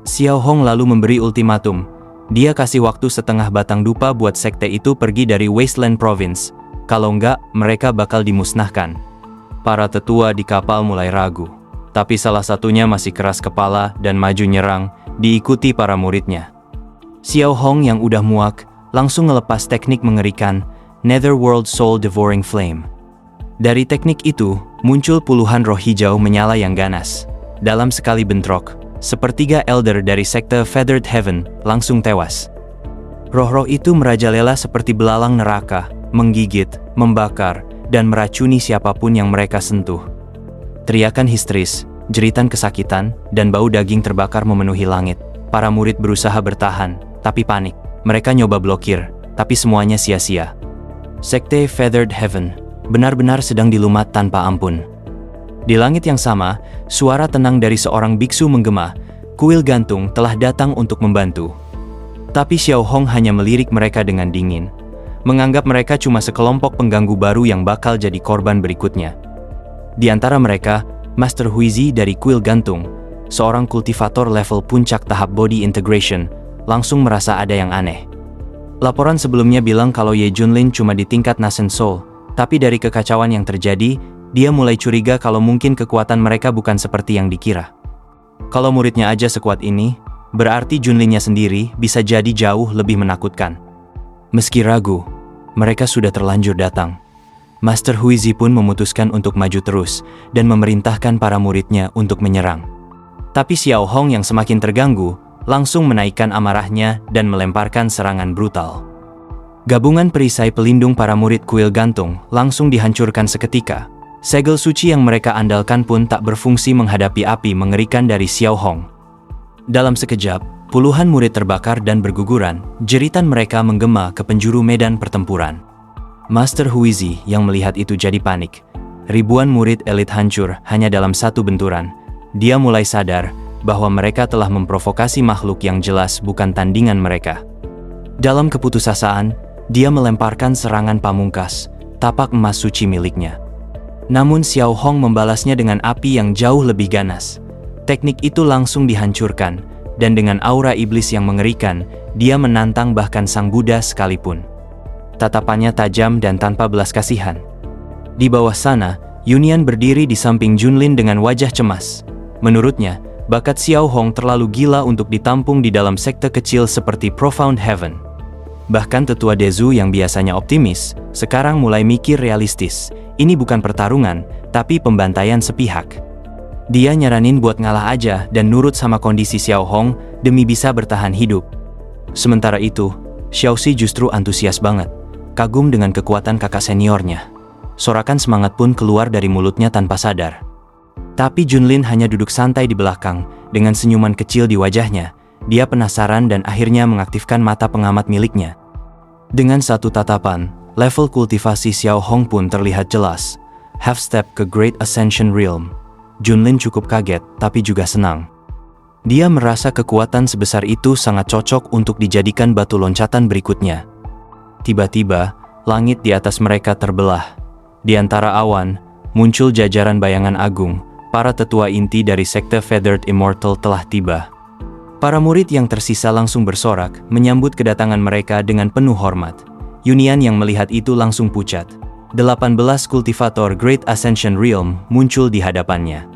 Speaker 1: Xiao Hong lalu memberi ultimatum. Dia kasih waktu setengah batang dupa buat sekte itu pergi dari Wasteland Province. Kalau enggak, mereka bakal dimusnahkan. Para tetua di kapal mulai ragu. Tapi salah satunya masih keras kepala dan maju nyerang, diikuti para muridnya. Xiao Hong yang udah muak, langsung ngelepas teknik mengerikan, Netherworld Soul Devouring Flame. Dari teknik itu, muncul puluhan roh hijau menyala yang ganas. Dalam sekali bentrok, sepertiga elder dari sekte Feathered Heaven langsung tewas. Roh-roh itu merajalela seperti belalang neraka, menggigit, membakar, dan meracuni siapapun yang mereka sentuh. Teriakan histeris, jeritan kesakitan, dan bau daging terbakar memenuhi langit. Para murid berusaha bertahan, tapi panik. Mereka nyoba blokir, tapi semuanya sia-sia. Sekte Feathered Heaven benar-benar sedang dilumat tanpa ampun. Di langit yang sama, suara tenang dari seorang biksu menggema, kuil gantung telah datang untuk membantu. Tapi Xiao Hong hanya melirik mereka dengan dingin, menganggap mereka cuma sekelompok pengganggu baru yang bakal jadi korban berikutnya. Di antara mereka, Master Huizi dari kuil gantung, seorang kultivator level puncak tahap Body Integration, langsung merasa ada yang aneh. Laporan sebelumnya bilang kalau Ye Junlin cuma di tingkat Nascent Soul, tapi dari kekacauan yang terjadi, dia mulai curiga kalau mungkin kekuatan mereka bukan seperti yang dikira. Kalau muridnya aja sekuat ini, berarti Junlinnya sendiri bisa jadi jauh lebih menakutkan. Meski ragu, mereka sudah terlanjur datang. Master Huizi pun memutuskan untuk maju terus dan memerintahkan para muridnya untuk menyerang. Tapi Xiao Hong yang semakin terganggu, langsung menaikkan amarahnya dan melemparkan serangan brutal. Gabungan perisai pelindung para murid kuil gantung langsung dihancurkan seketika. Segel suci yang mereka andalkan pun tak berfungsi menghadapi api mengerikan dari Xiao Hong. Dalam sekejap, puluhan murid terbakar dan berguguran, jeritan mereka menggema ke penjuru medan pertempuran. Master Huizi yang melihat itu jadi panik. Ribuan murid elit hancur hanya dalam satu benturan. Dia mulai sadar bahwa mereka telah memprovokasi makhluk yang jelas bukan tandingan mereka. Dalam keputusasaan, dia melemparkan serangan pamungkas, tapak emas suci miliknya. Namun Xiao Hong membalasnya dengan api yang jauh lebih ganas. Teknik itu langsung dihancurkan, dan dengan aura iblis yang mengerikan, dia menantang bahkan Sang Buddha sekalipun. Tatapannya tajam dan tanpa belas kasihan. Di bawah sana, Yunian berdiri di samping Junlin dengan wajah cemas. Menurutnya, bakat Xiao Hong terlalu gila untuk ditampung di dalam sekte kecil seperti Profound Heaven. Bahkan tetua Dezu yang biasanya optimis, sekarang mulai mikir realistis. Ini bukan pertarungan, tapi pembantaian sepihak. Dia nyaranin buat ngalah aja dan nurut sama kondisi Xiao Hong demi bisa bertahan hidup. Sementara itu, Xiao Xi justru antusias banget, kagum dengan kekuatan kakak seniornya. Sorakan semangat pun keluar dari mulutnya tanpa sadar. Tapi Junlin hanya duduk santai di belakang, dengan senyuman kecil di wajahnya. Dia penasaran dan akhirnya mengaktifkan mata pengamat miliknya. Dengan satu tatapan, level kultivasi Xiao Hong pun terlihat jelas. Half step ke Great Ascension Realm. Junlin cukup kaget, tapi juga senang. Dia merasa kekuatan sebesar itu sangat cocok untuk dijadikan batu loncatan berikutnya. Tiba-tiba, langit di atas mereka terbelah. Di antara awan, muncul jajaran bayangan agung. Para tetua inti dari sekte Feathered Immortal telah tiba. Para murid yang tersisa langsung bersorak, menyambut kedatangan mereka dengan penuh hormat. Yunian yang melihat itu langsung pucat. 18 kultivator Great Ascension Realm muncul di hadapannya.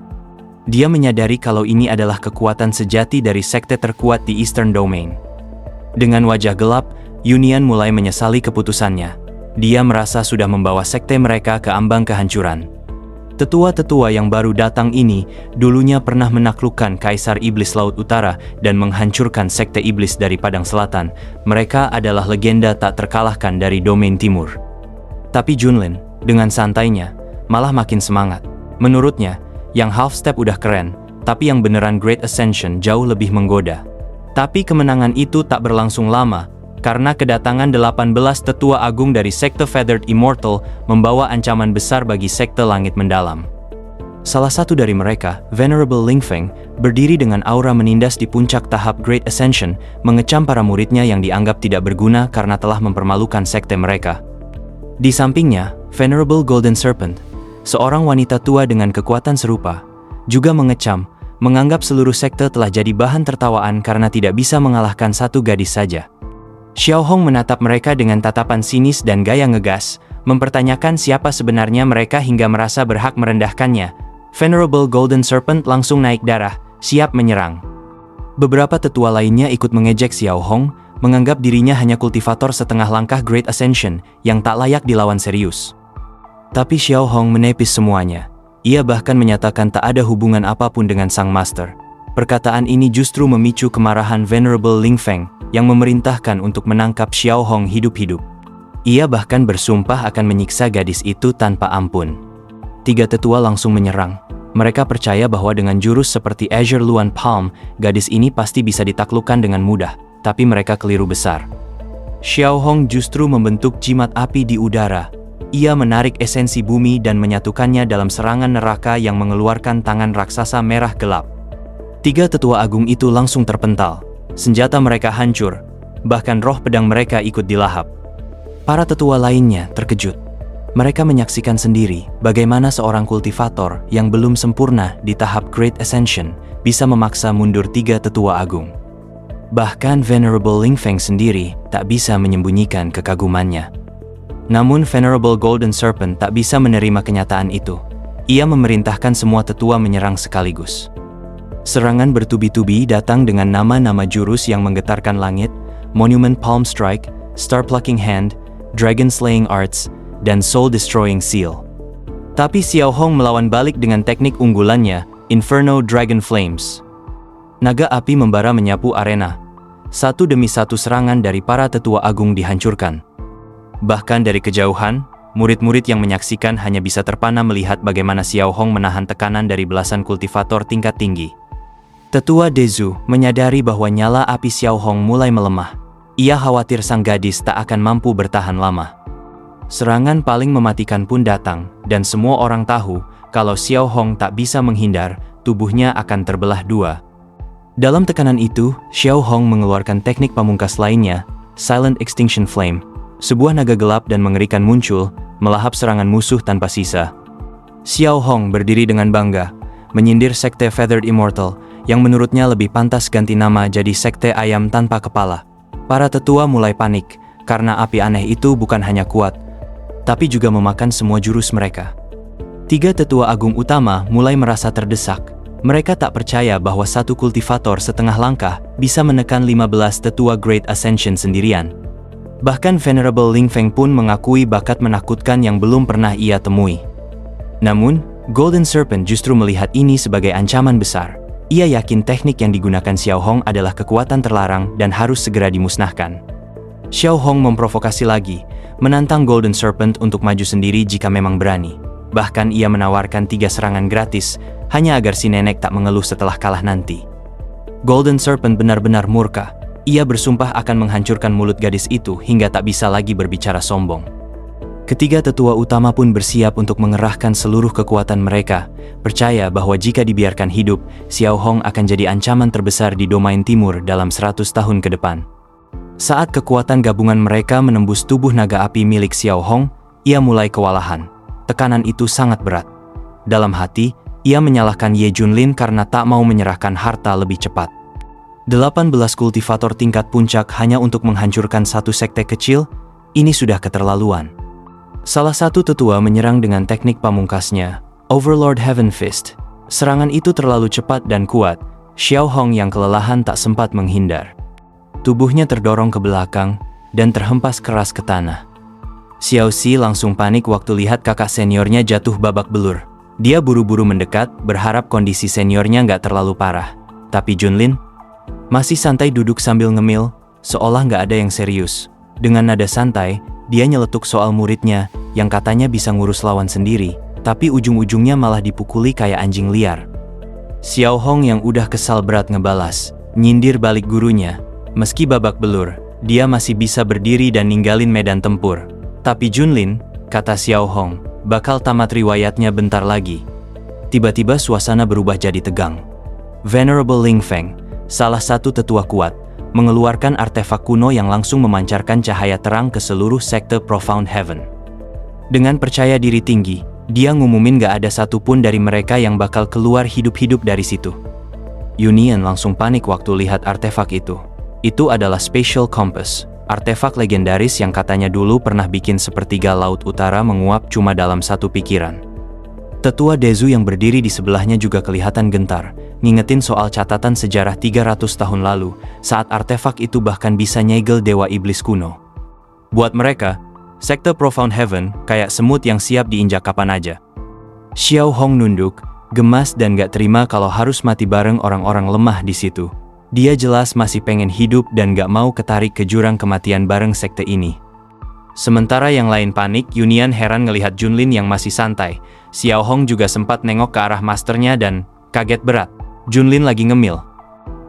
Speaker 1: Dia menyadari kalau ini adalah kekuatan sejati dari sekte terkuat di Eastern Domain. Dengan wajah gelap, Yunian mulai menyesali keputusannya. Dia merasa sudah membawa sekte mereka ke ambang kehancuran. Tetua-tetua yang baru datang ini dulunya pernah menaklukkan Kaisar Iblis Laut Utara dan menghancurkan sekte iblis dari Padang Selatan. Mereka adalah legenda tak terkalahkan dari Domain Timur. Tapi Junlin, dengan santainya, malah makin semangat. Menurutnya, yang half step udah keren, tapi yang beneran Great Ascension jauh lebih menggoda. Tapi kemenangan itu tak berlangsung lama, karena kedatangan 18 tetua agung dari sekte Feathered Immortal membawa ancaman besar bagi sekte langit mendalam. Salah satu dari mereka, Venerable Lingfeng, berdiri dengan aura menindas di puncak tahap Great Ascension, mengecam para muridnya yang dianggap tidak berguna karena telah mempermalukan sekte mereka. Di sampingnya, Venerable Golden Serpent, seorang wanita tua dengan kekuatan serupa, juga mengecam, menganggap seluruh sekte telah jadi bahan tertawaan karena tidak bisa mengalahkan satu gadis saja. Xiao Hong menatap mereka dengan tatapan sinis dan gaya ngegas, mempertanyakan siapa sebenarnya mereka hingga merasa berhak merendahkannya. Venerable Golden Serpent langsung naik darah, siap menyerang. Beberapa tetua lainnya ikut mengejek Xiao Hong, menganggap dirinya hanya kultivator setengah langkah Great Ascension yang tak layak dilawan serius. Tapi Xiao Hong menepis semuanya. Ia bahkan menyatakan tak ada hubungan apapun dengan sang master. Perkataan ini justru memicu kemarahan Venerable Lingfeng yang memerintahkan untuk menangkap Xiao Hong hidup-hidup. Ia bahkan bersumpah akan menyiksa gadis itu tanpa ampun. 3 tetua langsung menyerang. Mereka percaya bahwa dengan jurus seperti Azure Luan Palm, gadis ini pasti bisa ditaklukkan dengan mudah, tapi mereka keliru besar. Xiao Hong justru membentuk jimat api di udara. Ia menarik esensi bumi dan menyatukannya dalam serangan neraka yang mengeluarkan tangan raksasa merah gelap. 3 tetua agung itu langsung terpental. Senjata mereka hancur, bahkan roh pedang mereka ikut dilahap. Para tetua lainnya terkejut. Mereka menyaksikan sendiri bagaimana seorang kultivator yang belum sempurna di tahap Great Ascension bisa memaksa mundur 3 tetua agung. Bahkan Venerable Lingfeng sendiri tak bisa menyembunyikan kekagumannya. Namun Venerable Golden Serpent tak bisa menerima kenyataan itu. Ia memerintahkan semua tetua menyerang sekaligus. Serangan bertubi-tubi datang dengan nama-nama jurus yang menggetarkan langit, Monument Palm Strike, Star Plucking Hand, Dragon Slaying Arts, dan Soul Destroying Seal. Tapi Xiao Hong melawan balik dengan teknik unggulannya, Inferno Dragon Flames. Naga api membara menyapu arena. Satu demi satu serangan dari para tetua agung dihancurkan. Bahkan dari kejauhan, murid-murid yang menyaksikan hanya bisa terpana melihat bagaimana Xiao Hong menahan tekanan dari belasan kultivator tingkat tinggi. Tetua Dezu menyadari bahwa nyala api Xiao Hong mulai melemah. Ia khawatir sang gadis tak akan mampu bertahan lama. Serangan paling mematikan pun datang, dan semua orang tahu kalau Xiao Hong tak bisa menghindar, tubuhnya akan terbelah 2. Dalam tekanan itu, Xiao Hong mengeluarkan teknik pamungkas lainnya, Silent Extinction Flame. Sebuah naga gelap dan mengerikan muncul, melahap serangan musuh tanpa sisa. Xiao Hong berdiri dengan bangga, menyindir sekte Feathered Immortal, yang menurutnya lebih pantas ganti nama jadi sekte ayam tanpa kepala. Para tetua mulai panik, karena api aneh itu bukan hanya kuat, tapi juga memakan semua jurus mereka. 3 tetua agung utama mulai merasa terdesak. Mereka tak percaya bahwa satu kultivator setengah langkah bisa menekan 15 tetua Great Ascension sendirian. Bahkan Venerable Lingfeng pun mengakui bakat menakutkan yang belum pernah ia temui. Namun, Golden Serpent justru melihat ini sebagai ancaman besar. Ia yakin teknik yang digunakan Xiao Hong adalah kekuatan terlarang dan harus segera dimusnahkan. Xiao Hong memprovokasi lagi, menantang Golden Serpent untuk maju sendiri jika memang berani. Bahkan ia menawarkan 3 serangan gratis, hanya agar si nenek tak mengeluh setelah kalah nanti. Golden Serpent benar-benar murka. Ia bersumpah akan menghancurkan mulut gadis itu hingga tak bisa lagi berbicara sombong. Ketiga tetua utama pun bersiap untuk mengerahkan seluruh kekuatan mereka, percaya bahwa jika dibiarkan hidup, Xiao Hong akan jadi ancaman terbesar di domain timur dalam 100 tahun ke depan. Saat kekuatan gabungan mereka menembus tubuh naga api milik Xiao Hong, ia mulai kewalahan. Tekanan itu sangat berat. Dalam hati, ia menyalahkan Ye Junlin karena tak mau menyerahkan harta lebih cepat. 18 kultivator tingkat puncak hanya untuk menghancurkan satu sekte kecil, ini sudah keterlaluan. Salah satu tetua menyerang dengan teknik pamungkasnya, Overlord Heaven Fist. Serangan itu terlalu cepat dan kuat, Xiao Hong yang kelelahan tak sempat menghindar. Tubuhnya terdorong ke belakang dan terhempas keras ke tanah. Xiao Xi langsung panik waktu lihat kakak seniornya jatuh babak belur. Dia buru-buru mendekat, berharap kondisi seniornya nggak terlalu parah. Tapi Junlin masih santai duduk sambil ngemil, seolah nggak ada yang serius. Dengan nada santai, dia nyeletuk soal muridnya yang katanya bisa ngurus lawan sendiri, tapi ujung-ujungnya malah dipukuli kayak anjing liar. Xiao Hong yang udah kesal berat ngebalas, nyindir balik gurunya. Meski babak belur, dia masih bisa berdiri dan ninggalin medan tempur. Tapi Junlin, kata Xiao Hong, bakal tamat riwayatnya bentar lagi. Tiba-tiba suasana berubah jadi tegang. Venerable Ling Feng, salah satu tetua kuat, mengeluarkan artefak kuno yang langsung memancarkan cahaya terang ke seluruh sekte Profound Heaven. Dengan percaya diri tinggi, dia ngumumin gak ada satupun dari mereka yang bakal keluar hidup-hidup dari situ. Yunian langsung panik waktu lihat artefak itu. Itu adalah Spatial Compass, artefak legendaris yang katanya dulu pernah bikin sepertiga laut utara menguap cuma dalam satu pikiran. Tetua Dezu yang berdiri di sebelahnya juga kelihatan gentar, ngingetin soal catatan sejarah 300 tahun lalu, saat artefak itu bahkan bisa nyegel dewa iblis kuno. Buat mereka, sekte Profound Heaven kayak semut yang siap diinjak kapan aja. Xiao Hong nunduk, gemas dan gak terima kalau harus mati bareng orang-orang lemah di situ. Dia jelas masih pengen hidup dan gak mau ketarik ke jurang kematian bareng sekte ini. Sementara yang lain panik, Yunian heran ngelihat Junlin yang masih santai. Xiao Hong juga sempat nengok ke arah masternya dan kaget berat. Junlin lagi ngemil.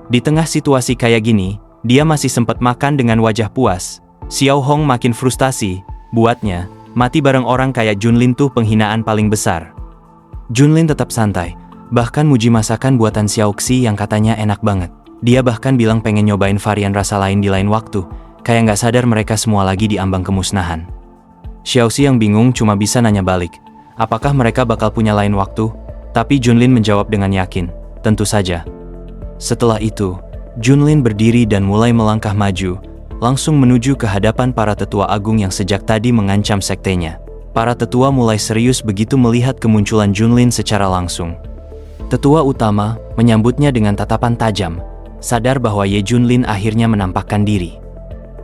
Speaker 1: Di tengah situasi kayak gini, dia masih sempat makan dengan wajah puas. Xiao Hong makin frustasi. Buatnya, mati bareng orang kayak Junlin tuh penghinaan paling besar. Junlin tetap santai, bahkan muji masakan buatan Xiao Xi yang katanya enak banget. Dia bahkan bilang pengen nyobain varian rasa lain di lain waktu, kayak nggak sadar mereka semua lagi di ambang kemusnahan. Xiao Xi yang bingung cuma bisa nanya balik, apakah mereka bakal punya lain waktu? Tapi Junlin menjawab dengan yakin, tentu saja. Setelah itu, Junlin berdiri dan mulai melangkah maju, langsung menuju ke hadapan para tetua agung yang sejak tadi mengancam sektenya. Para tetua mulai serius begitu melihat kemunculan Junlin secara langsung. Tetua utama menyambutnya dengan tatapan tajam, sadar bahwa Ye Junlin akhirnya menampakkan diri.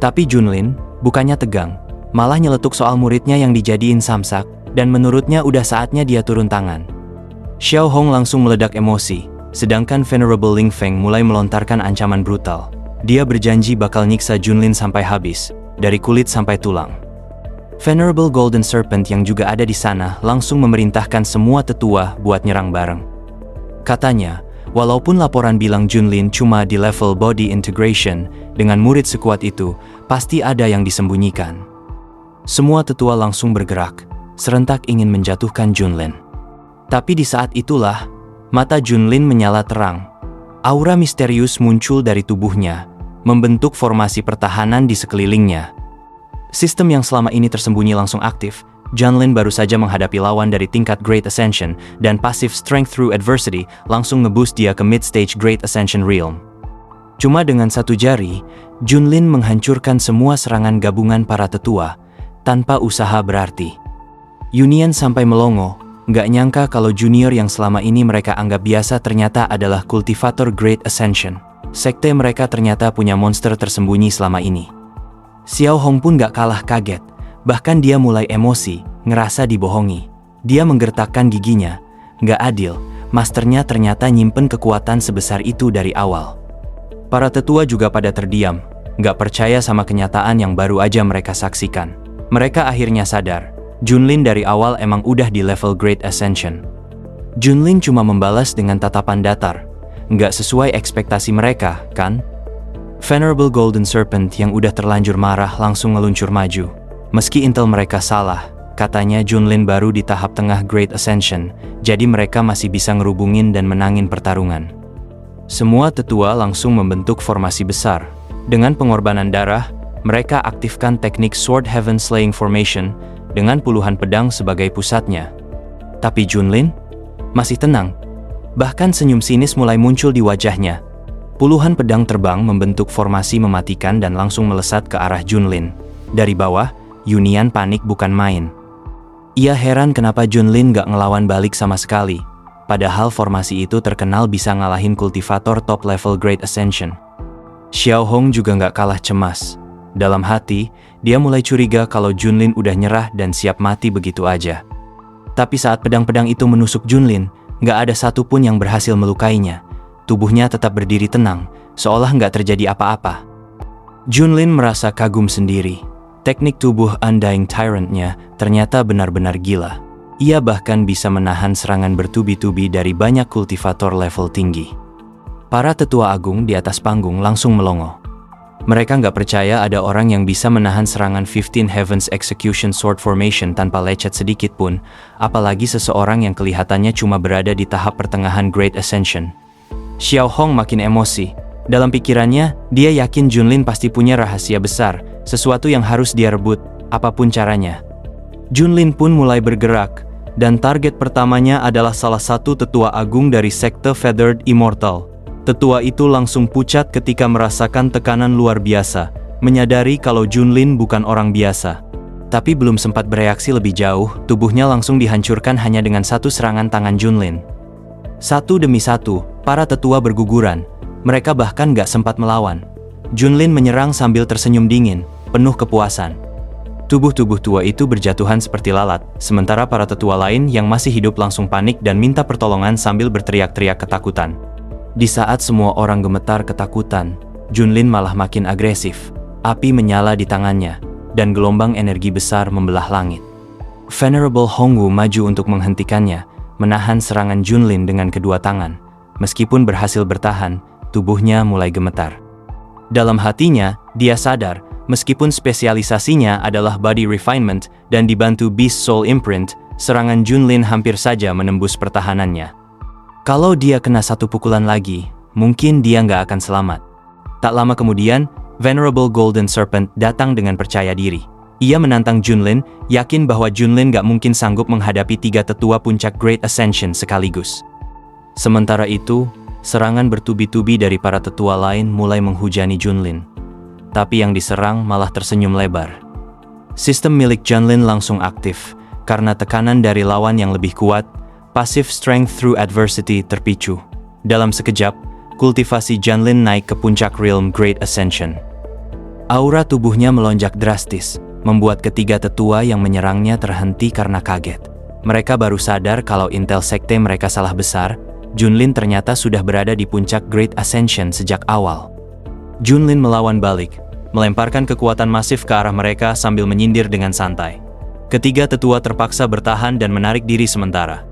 Speaker 1: Tapi Junlin bukannya tegang, malah nyeletuk soal muridnya yang dijadiin samsak, dan menurutnya udah saatnya dia turun tangan. Xiao Hong langsung meledak emosi, sedangkan Venerable Ling Feng mulai melontarkan ancaman brutal. Dia berjanji bakal nyiksa Junlin sampai habis, dari kulit sampai tulang. Venerable Golden Serpent yang juga ada di sana langsung memerintahkan semua tetua buat nyerang bareng. Katanya, walaupun laporan bilang Junlin cuma di level body integration, dengan murid sekuat itu, pasti ada yang disembunyikan. Semua tetua langsung bergerak, serentak ingin menjatuhkan Junlin. Tapi di saat itulah, mata Junlin menyala terang. Aura misterius muncul dari tubuhnya, membentuk formasi pertahanan di sekelilingnya. Sistem yang selama ini tersembunyi langsung aktif. Junlin baru saja menghadapi lawan dari tingkat Great Ascension, dan Passive Strength Through Adversity langsung ngeboost dia ke Mid-Stage Great Ascension Realm. Cuma dengan satu jari, Junlin menghancurkan semua serangan gabungan para tetua, tanpa usaha berarti. Yunian sampai melongo, nggak nyangka kalau junior yang selama ini mereka anggap biasa ternyata adalah kultivator Great Ascension. Sekte mereka ternyata punya monster tersembunyi selama ini. Xiao Hong pun nggak kalah kaget. Bahkan dia mulai emosi, ngerasa dibohongi. Dia menggertakkan giginya. Nggak adil, masternya ternyata nyimpen kekuatan sebesar itu dari awal. Para tetua juga pada terdiam, nggak percaya sama kenyataan yang baru aja mereka saksikan. Mereka akhirnya sadar, Junlin dari awal emang udah di level Great Ascension. Junlin cuma membalas dengan tatapan datar. Nggak sesuai ekspektasi mereka, kan? Venerable Golden Serpent yang udah terlanjur marah langsung ngeluncur maju. Meski intel mereka salah, katanya Junlin baru di tahap tengah Great Ascension, jadi mereka masih bisa ngerubungin dan menangin pertarungan. Semua tetua langsung membentuk formasi besar. Dengan pengorbanan darah, mereka aktifkan teknik Sword Heaven Slaying Formation dengan puluhan pedang sebagai pusatnya. Tapi Junlin masih tenang. Bahkan senyum sinis mulai muncul di wajahnya. Puluhan pedang terbang membentuk formasi mematikan dan langsung melesat ke arah Junlin. Dari bawah, Yunian panik bukan main. Ia heran kenapa Junlin gak ngelawan balik sama sekali. Padahal formasi itu terkenal bisa ngalahin kultivator top level Great Ascension. Xiao Hong juga gak kalah cemas. Dalam hati, dia mulai curiga kalau Junlin udah nyerah dan siap mati begitu aja. Tapi saat pedang-pedang itu menusuk Junlin, gak ada satupun yang berhasil melukainya. Tubuhnya tetap berdiri tenang, seolah gak terjadi apa-apa. Junlin merasa kagum sendiri. Teknik tubuh Undying Tyrant-nya ternyata benar-benar gila. Ia bahkan bisa menahan serangan bertubi-tubi dari banyak kultivator level tinggi. Para tetua agung di atas panggung langsung melongo. Mereka nggak percaya ada orang yang bisa menahan serangan 15 Heavens Execution Sword Formation tanpa lecet sedikit pun, apalagi seseorang yang kelihatannya cuma berada di tahap pertengahan Great Ascension. Xiao Hong makin emosi. Dalam pikirannya, dia yakin Junlin pasti punya rahasia besar, sesuatu yang harus dia rebut, apapun caranya. Junlin pun mulai bergerak, dan target pertamanya adalah salah satu tetua agung dari sekte Feathered Immortal. Tetua itu langsung pucat ketika merasakan tekanan luar biasa, menyadari kalau Junlin bukan orang biasa. Tapi belum sempat bereaksi lebih jauh, tubuhnya langsung dihancurkan hanya dengan satu serangan tangan Junlin. Satu demi satu, para tetua berguguran. Mereka bahkan gak sempat melawan. Junlin menyerang sambil tersenyum dingin, penuh kepuasan. Tubuh-tubuh tua itu berjatuhan seperti lalat, sementara para tetua lain yang masih hidup langsung panik dan minta pertolongan sambil berteriak-teriak ketakutan. Di saat semua orang gemetar ketakutan, Junlin malah makin agresif. Api menyala di tangannya, dan gelombang energi besar membelah langit. Venerable Hongwu maju untuk menghentikannya, menahan serangan Junlin dengan kedua tangan. Meskipun berhasil bertahan, tubuhnya mulai gemetar. Dalam hatinya, dia sadar, meskipun spesialisasinya adalah body refinement dan dibantu Beast Soul Imprint, serangan Junlin hampir saja menembus pertahanannya. Kalau dia kena satu pukulan lagi, mungkin dia nggak akan selamat. Tak lama kemudian, Venerable Golden Serpent datang dengan percaya diri. Ia menantang Junlin, yakin bahwa Junlin nggak mungkin sanggup menghadapi 3 tetua puncak Great Ascension sekaligus. Sementara itu, serangan bertubi-tubi dari para tetua lain mulai menghujani Junlin. Tapi yang diserang malah tersenyum lebar. Sistem milik Junlin langsung aktif, karena tekanan dari lawan yang lebih kuat, Passive Strength Through Adversity terpicu. Dalam sekejap, kultivasi Junlin naik ke puncak realm Great Ascension. Aura tubuhnya melonjak drastis, membuat ketiga tetua yang menyerangnya terhenti karena kaget. Mereka baru sadar kalau intel sekte mereka salah besar. Junlin ternyata sudah berada di puncak Great Ascension sejak awal. Junlin melawan balik, melemparkan kekuatan masif ke arah mereka sambil menyindir dengan santai. Ketiga tetua terpaksa bertahan dan menarik diri sementara.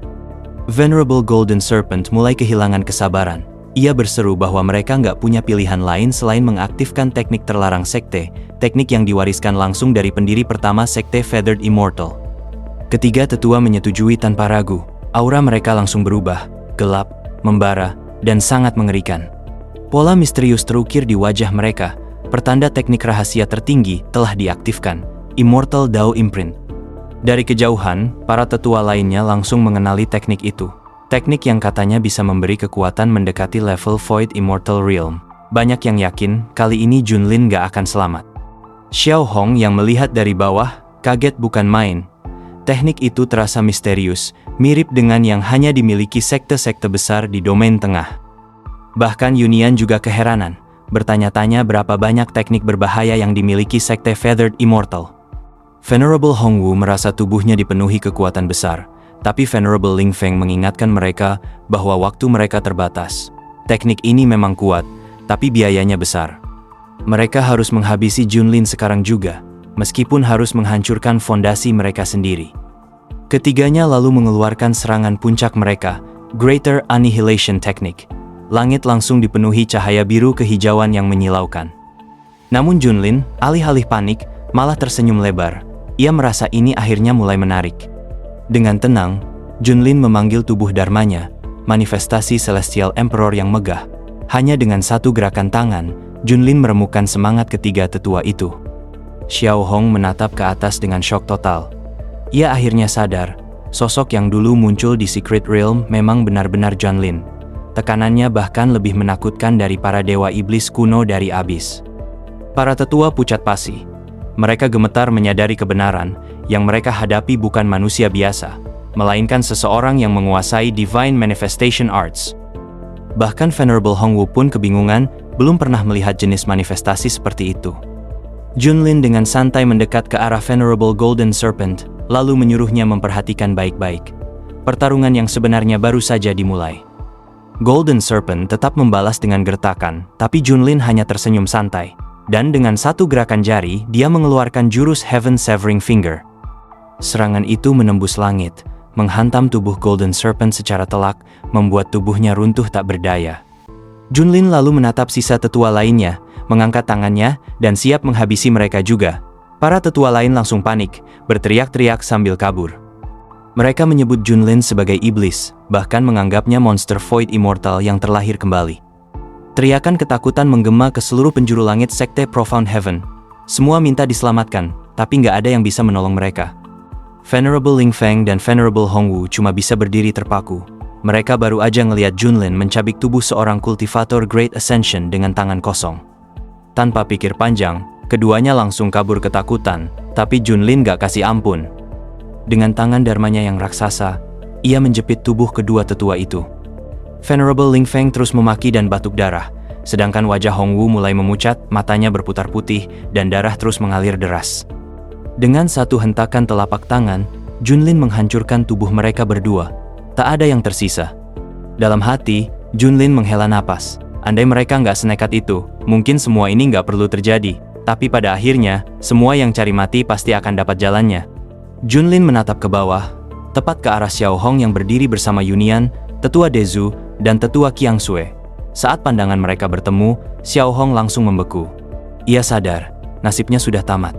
Speaker 1: Venerable Golden Serpent mulai kehilangan kesabaran. Ia berseru bahwa mereka nggak punya pilihan lain selain mengaktifkan teknik terlarang sekte, teknik yang diwariskan langsung dari pendiri pertama sekte Feathered Immortal. Ketiga tetua menyetujui tanpa ragu. Aura mereka langsung berubah, gelap, membara, dan sangat mengerikan. Pola misterius terukir di wajah mereka, pertanda teknik rahasia tertinggi telah diaktifkan, Immortal Dao Imprint. Dari kejauhan, para tetua lainnya langsung mengenali teknik itu. Teknik yang katanya bisa memberi kekuatan mendekati level Void Immortal Realm. Banyak yang yakin, kali ini Junlin gak akan selamat. Xiao Hong yang melihat dari bawah, kaget bukan main. Teknik itu terasa misterius, mirip dengan yang hanya dimiliki sekte-sekte besar di domain tengah. Bahkan Yunian juga keheranan, bertanya-tanya berapa banyak teknik berbahaya yang dimiliki sekte Feathered Immortal. Venerable Hongwu merasa tubuhnya dipenuhi kekuatan besar, tapi Venerable Ling Feng mengingatkan mereka bahwa waktu mereka terbatas. Teknik ini memang kuat, tapi biayanya besar. Mereka harus menghabisi Junlin sekarang juga, meskipun harus menghancurkan fondasi mereka sendiri. Ketiganya lalu mengeluarkan serangan puncak mereka, Greater Annihilation Technique. Langit langsung dipenuhi cahaya biru kehijauan yang menyilaukan. Namun Junlin, alih-alih panik, malah tersenyum lebar. Ia merasa ini akhirnya mulai menarik. Dengan tenang, Junlin memanggil tubuh dharmanya, manifestasi Celestial Emperor yang megah. Hanya dengan satu gerakan tangan, Junlin meremukkan semangat ketiga tetua itu. Xiao Hong menatap ke atas dengan syok total. Ia akhirnya sadar, sosok yang dulu muncul di Secret Realm memang benar-benar Junlin. Tekanannya bahkan lebih menakutkan dari para dewa iblis kuno dari abis. Para tetua pucat pasi. Mereka gemetar menyadari kebenaran, yang mereka hadapi bukan manusia biasa, melainkan seseorang yang menguasai Divine Manifestation Arts. Bahkan Venerable Hongwu pun kebingungan, belum pernah melihat jenis manifestasi seperti itu. Junlin dengan santai mendekat ke arah Venerable Golden Serpent, lalu menyuruhnya memperhatikan baik-baik. Pertarungan yang sebenarnya baru saja dimulai. Golden Serpent tetap membalas dengan gertakan, tapi Junlin hanya tersenyum santai. Dan dengan satu gerakan jari, dia mengeluarkan jurus Heaven Severing Finger. Serangan itu menembus langit, menghantam tubuh Golden Serpent secara telak, membuat tubuhnya runtuh tak berdaya. Junlin lalu menatap sisa tetua lainnya, mengangkat tangannya, dan siap menghabisi mereka juga. Para tetua lain langsung panik, berteriak-teriak sambil kabur. Mereka menyebut Junlin sebagai iblis, bahkan menganggapnya monster void immortal yang terlahir kembali. Teriakan ketakutan menggema ke seluruh penjuru langit sekte Profound Heaven. Semua minta diselamatkan, tapi nggak ada yang bisa menolong mereka. Venerable Ling Feng dan Venerable Hongwu cuma bisa berdiri terpaku. Mereka baru aja ngelihat Junlin mencabik tubuh seorang kultivator Great Ascension dengan tangan kosong. Tanpa pikir panjang, keduanya langsung kabur ketakutan, tapi Junlin gak kasih ampun. Dengan tangan dharmanya yang raksasa, ia menjepit tubuh kedua tetua itu. Venerable Ling Feng terus memaki dan batuk darah, sedangkan wajah Hongwu mulai memucat, matanya berputar putih, dan darah terus mengalir deras. Dengan satu hentakan telapak tangan, Junlin menghancurkan tubuh mereka berdua. Tak ada yang tersisa. Dalam hati, Junlin menghela napas. Andai mereka nggak senekat itu, mungkin semua ini nggak perlu terjadi. Tapi pada akhirnya, semua yang cari mati pasti akan dapat jalannya. Junlin menatap ke bawah, tepat ke arah Xiao Hong yang berdiri bersama Yunian, Tetua Dezu, dan Tetua Qiangsue. Saat pandangan mereka bertemu, Xiao Hong langsung membeku. Ia sadar, nasibnya sudah tamat.